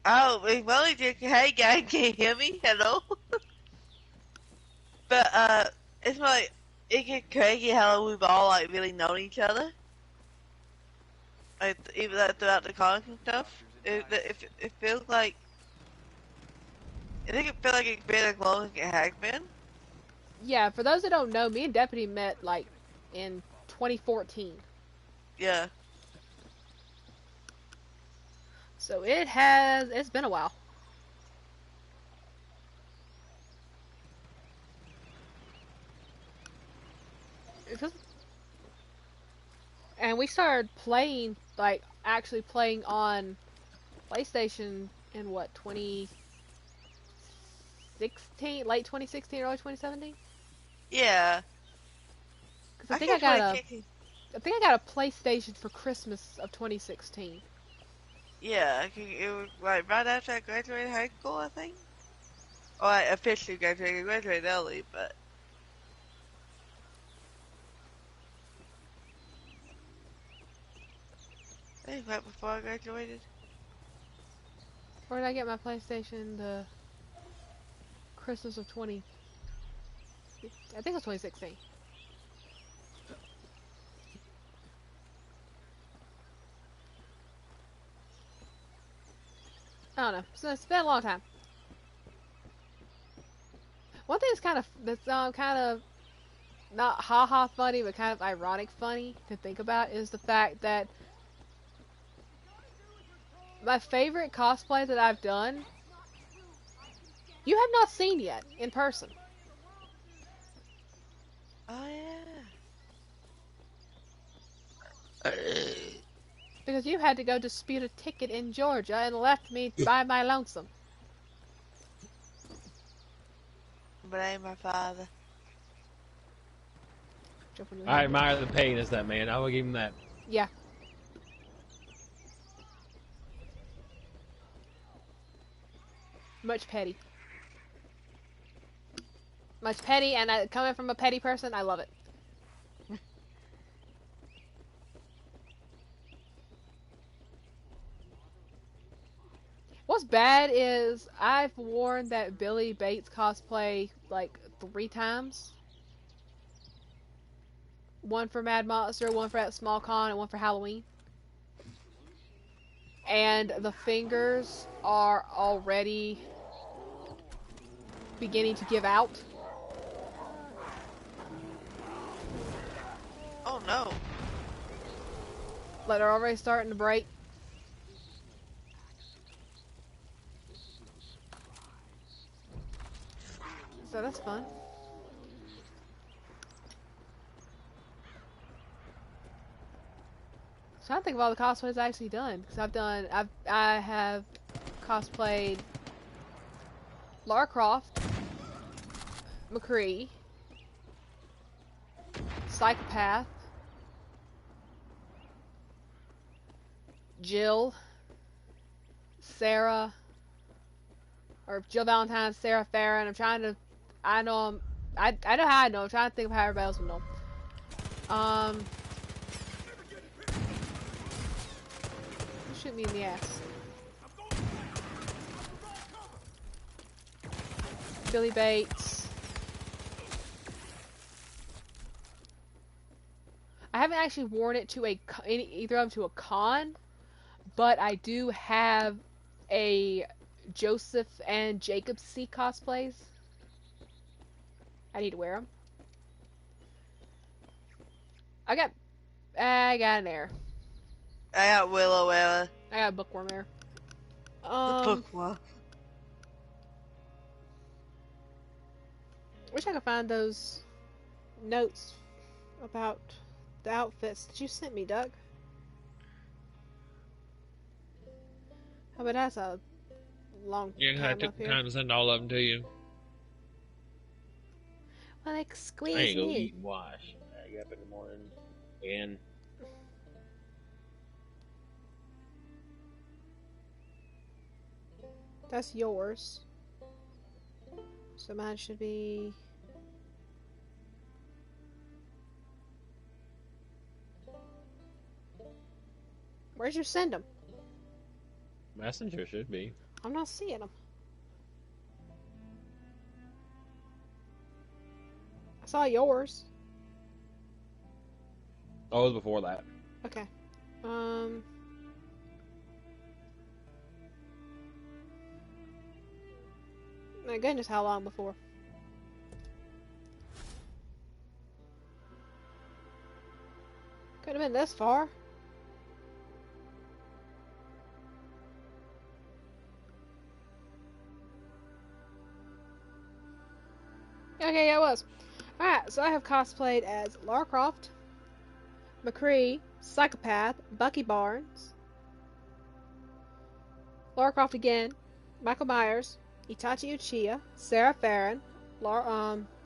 Speaker 4: Oh, well, hey guys, can you hear me? Hello? But, it's like, it gets crazy how we've all, like, really known each other. Like, even like, throughout the comics and stuff. It feels like, I think it feels like it's been as long as it has been.
Speaker 1: Yeah, for those that don't know, me and Deputy met, like, in 2014.
Speaker 4: Yeah.
Speaker 1: So it's been a while. And we started playing, like, actually playing on PlayStation in what, 2016? Late 2016, early 2017?
Speaker 4: Yeah.
Speaker 1: Because I think I got a PlayStation for Christmas of 2016.
Speaker 4: Yeah, it was like right after I graduated high school, I think. Or I officially graduated early, but. I think right before I graduated.
Speaker 1: Where did I get my PlayStation? The Christmas of 20. I think it was 2016. I don't know. So it's been a long time. One thing that's kind of not haha funny, but kind of ironic funny to think about is the fact that my favorite cosplay that I've done, you have not seen yet in person.
Speaker 4: Oh yeah.
Speaker 1: Because you had to go dispute a ticket in Georgia and left me by my lonesome.
Speaker 4: Blame my father.
Speaker 1: Jump on your
Speaker 2: I
Speaker 1: head.
Speaker 2: admire the pettiness of that man. I will give him that.
Speaker 1: Yeah. Much petty. Much petty, and coming from a petty person, I love it. What's bad is I've worn that Billy Bates cosplay like 3 times. One for Mad Monster, one for that small con, and one for Halloween. And the fingers are already beginning to give out.
Speaker 4: Oh no.
Speaker 1: Like they're already starting to break. So that's fun. So I think of all the cosplays I've actually done, because I have cosplayed Lara Croft, McCree, Psychopath, Jill, Sarah, or Jill Valentine, Sarah Farron. I'm trying to, I know I'm trying to think of how everybody else would know. Shoot me in the ass. Billy Bates. I haven't actually worn it to either of them to a con, but I do have a Joseph and Jacob C cosplays. I need to wear them. I got an air.
Speaker 4: I got Willow Ella.
Speaker 1: I got a bookworm air.
Speaker 4: The bookworm.
Speaker 1: Wish I could find those notes about the outfits that you sent me, Doug. How about that's a long
Speaker 2: Yeah, I
Speaker 1: time
Speaker 2: took
Speaker 1: up
Speaker 2: the
Speaker 1: here.
Speaker 2: time to send all of them to you.
Speaker 1: Well, like
Speaker 2: I
Speaker 1: squeeze
Speaker 2: ain't gonna
Speaker 1: me.
Speaker 2: eat and wash. I get up in the morning and
Speaker 1: That's yours. So mine should be. Where'd you send them?
Speaker 2: Messenger should be.
Speaker 1: I'm not seeing them. I saw yours.
Speaker 2: Oh, it was before that.
Speaker 1: Okay. My goodness, how long before? Could have been this far. Okay, yeah, it was. Alright, so I have cosplayed as Lara Croft, McCree, Psychopath, Bucky Barnes, Lara Croft again, Michael Myers, Itachi Uchiha, Sarah Farron,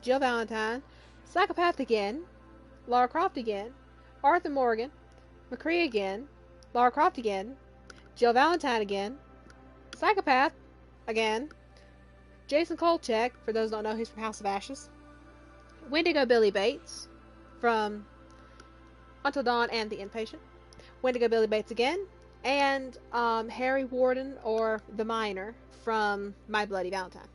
Speaker 1: Jill Valentine, Psychopath again, Lara Croft again, Arthur Morgan, McCree again, Lara Croft again, Jill Valentine again, Psychopath again, Jason Kolchak, for those who don't know, he's from House of Ashes, Wendigo Billy Bates from Until Dawn and The Inpatient, Wendigo Billy Bates again, and Harry Warden, or the Miner, from My Bloody Valentine.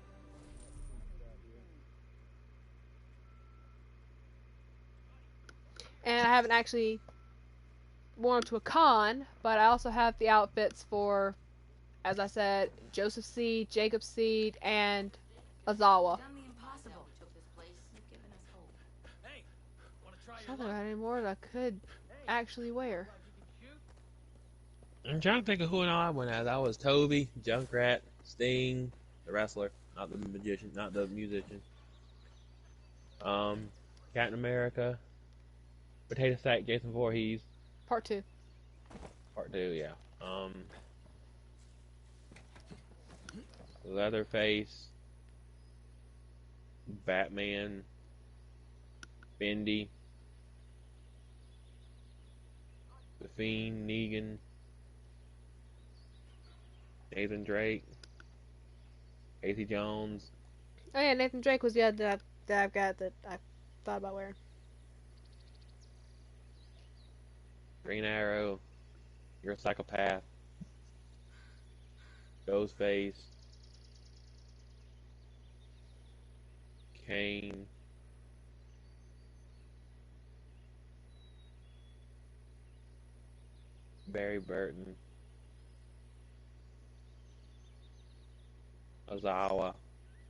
Speaker 1: And I haven't actually worn to a con, but I also have the outfits for, as I said, Joseph Seed, Jacob Seed, and Azawa.
Speaker 5: Done the impossible. Took this place. You've given us hope.
Speaker 6: Hey, wanna try
Speaker 1: I
Speaker 6: your
Speaker 1: don't
Speaker 6: luck?
Speaker 1: know anymore that I could actually wear.
Speaker 2: I'm trying to think of who and all I went as. I was Toby, Junkrat, Sting, the wrestler, not the magician, not the musician. Captain America, Potato Sack, Jason Voorhees,
Speaker 1: Part 2.
Speaker 2: Part 2, yeah. Leatherface, Batman, Bendy, The Fiend, Negan, Nathan Drake, Casey Jones,
Speaker 1: Oh yeah, Nathan Drake was the other that I've got that I thought about wearing.
Speaker 2: Green Arrow, You're a Psychopath, Ghostface, Kane, Barry Burton, Ozawa,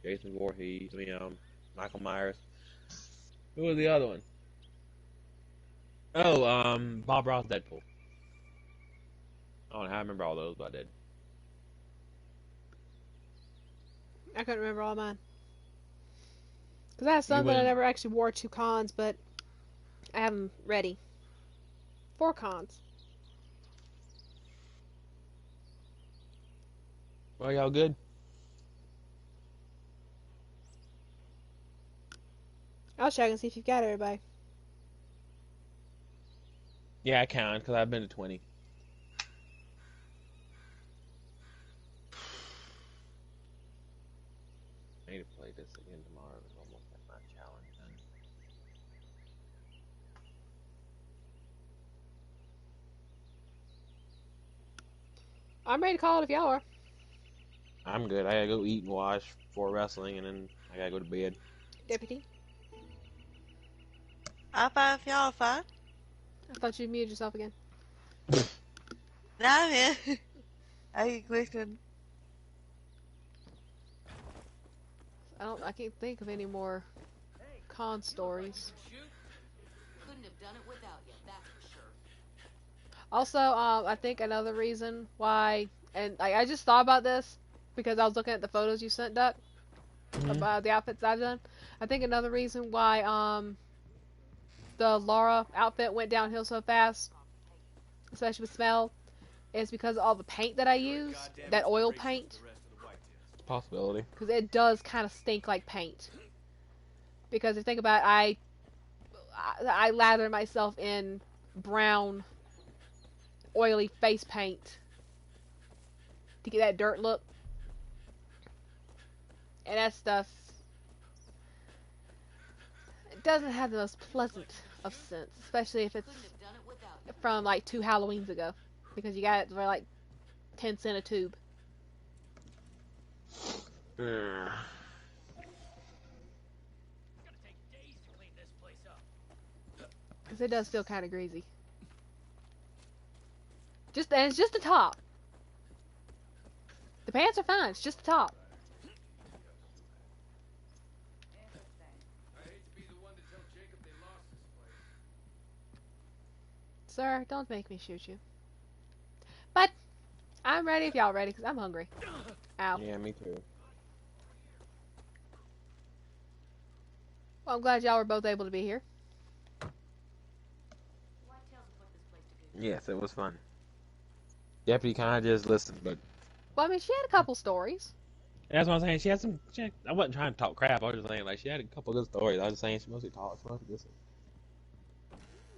Speaker 2: Jason Voorhees, Michael Myers. Who was the other one? Oh, Bob Ross, Deadpool. I don't know how I remember all those, but I did.
Speaker 1: I couldn't remember all mine. Because I have some that I
Speaker 2: went-
Speaker 1: never actually wore to cons, but I have them ready. 4 cons.
Speaker 2: Well, y'all good?
Speaker 1: I'll check and see if you've got everybody.
Speaker 2: Yeah, I count because I've been to 20. I need to play this again tomorrow. It's almost like my challenge then.
Speaker 1: I'm ready to call it if y'all are.
Speaker 2: I'm good. I gotta go eat and wash before wrestling, and then I gotta go to bed.
Speaker 1: Deputy.
Speaker 4: I'm fine if y'all are fine.
Speaker 1: I thought you muted yourself again.
Speaker 4: Nah, man. I get listening.
Speaker 1: I can't think of any more con stories.
Speaker 5: Couldn't have done it without you, that's for sure.
Speaker 1: Also, I think another reason why, and I just thought about this because I was looking at the photos you sent, Duck, about the outfits I've done. I think another reason why the Laura outfit went downhill so fast, especially with smell, is because of all the paint that I use, that oil paint,
Speaker 2: Possibility.
Speaker 1: because it does kind of stink like paint. Because if you think about it, I lather myself in brown, oily face paint to get that dirt look, and that stuff, it doesn't have the most pleasant of scents, especially if it's
Speaker 5: Couldn't have done it without you.
Speaker 1: from like 2 Halloweens ago, because you got it for like 10 cents a tube.
Speaker 2: Hmm.
Speaker 6: It's gonna take days to clean this place up.
Speaker 1: Because it does feel kind of greasy. And it's just the top. The pants are fine. It's just the top.
Speaker 6: I hate to be the one to tell Jacob they lost this place.
Speaker 1: Sir, don't make me shoot you. But I'm ready if y'all ready, because I'm hungry. Ow.
Speaker 2: Yeah, me too.
Speaker 1: Well, I'm glad y'all were both able to be here.
Speaker 5: Whitetails have put this place to good
Speaker 2: Yes, it was fun. Deputy kind of just listened, but
Speaker 1: Well, I mean, she had a couple stories.
Speaker 2: that's what I'm saying. She had some. I wasn't trying to talk crap. I was just saying, like, she had a couple good stories. I was just saying she mostly talks. She mostly listens.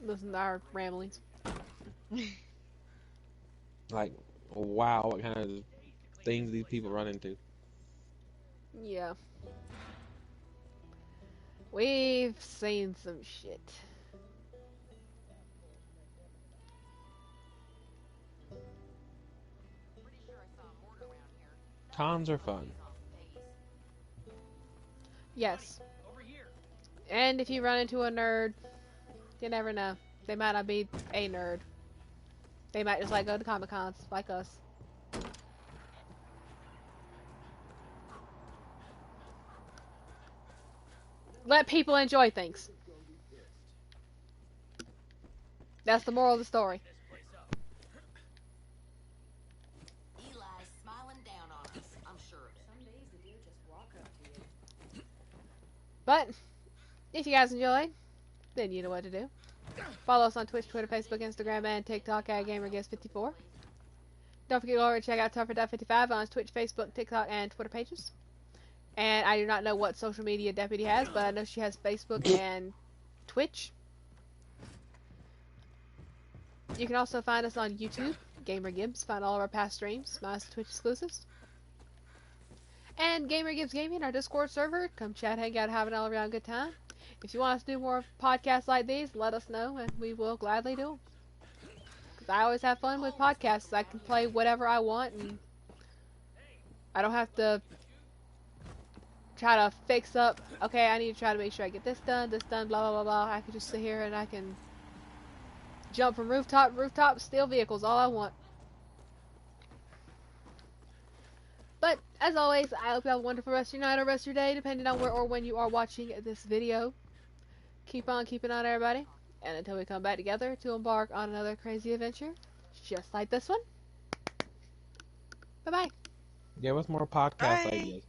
Speaker 1: Listen to our ramblings.
Speaker 2: Like, wow, what kind of things these people run into.
Speaker 1: Yeah. We've seen some shit.
Speaker 5: Pretty sure I saw a mortar around here.
Speaker 2: Cons are fun.
Speaker 5: Off base.
Speaker 1: Yes.
Speaker 6: Over here.
Speaker 1: And if you run into a nerd, you never know. They might not be a nerd. They might just like go to Comic Cons like us. Let people enjoy things. That's the moral of the story.
Speaker 6: This place up.
Speaker 5: Eli's smiling down on us. I'm sure of it.
Speaker 8: Some days the deer just walk up to you.
Speaker 1: But if you guys enjoyed, then you know what to do. Follow us on Twitch, Twitter, Facebook, Instagram, and TikTok at GamerGives54. Don't forget to go over and check out Tougher.55 on Twitch, Facebook, TikTok, and Twitter pages. And I do not know what social media Deputy has, but I know she has Facebook and Twitch. You can also find us on YouTube, Gamer Gibbs. Find all of our past streams, minus Twitch exclusives. And Gamer Gibbs Gaming, our Discord server. Come chat, hang out, have an all-around good time. If you want us to do more podcasts like these, let us know, and we will gladly do them. Because I always have fun with podcasts. I can play whatever I want, and I don't have to try to fix up, okay, I need to try to make sure I get this done, blah, blah, blah, blah. I can just sit here and I can jump from rooftop to rooftop, steal vehicles, all I want. But, as always, I hope you have a wonderful rest of your night or rest of your day, depending on where or when you are watching this video. Keep on keeping on, everybody. And until we come back together to embark on another crazy adventure, just like this one. Bye-bye.
Speaker 2: Yeah, what's more podcasts
Speaker 4: Bye.
Speaker 2: like this?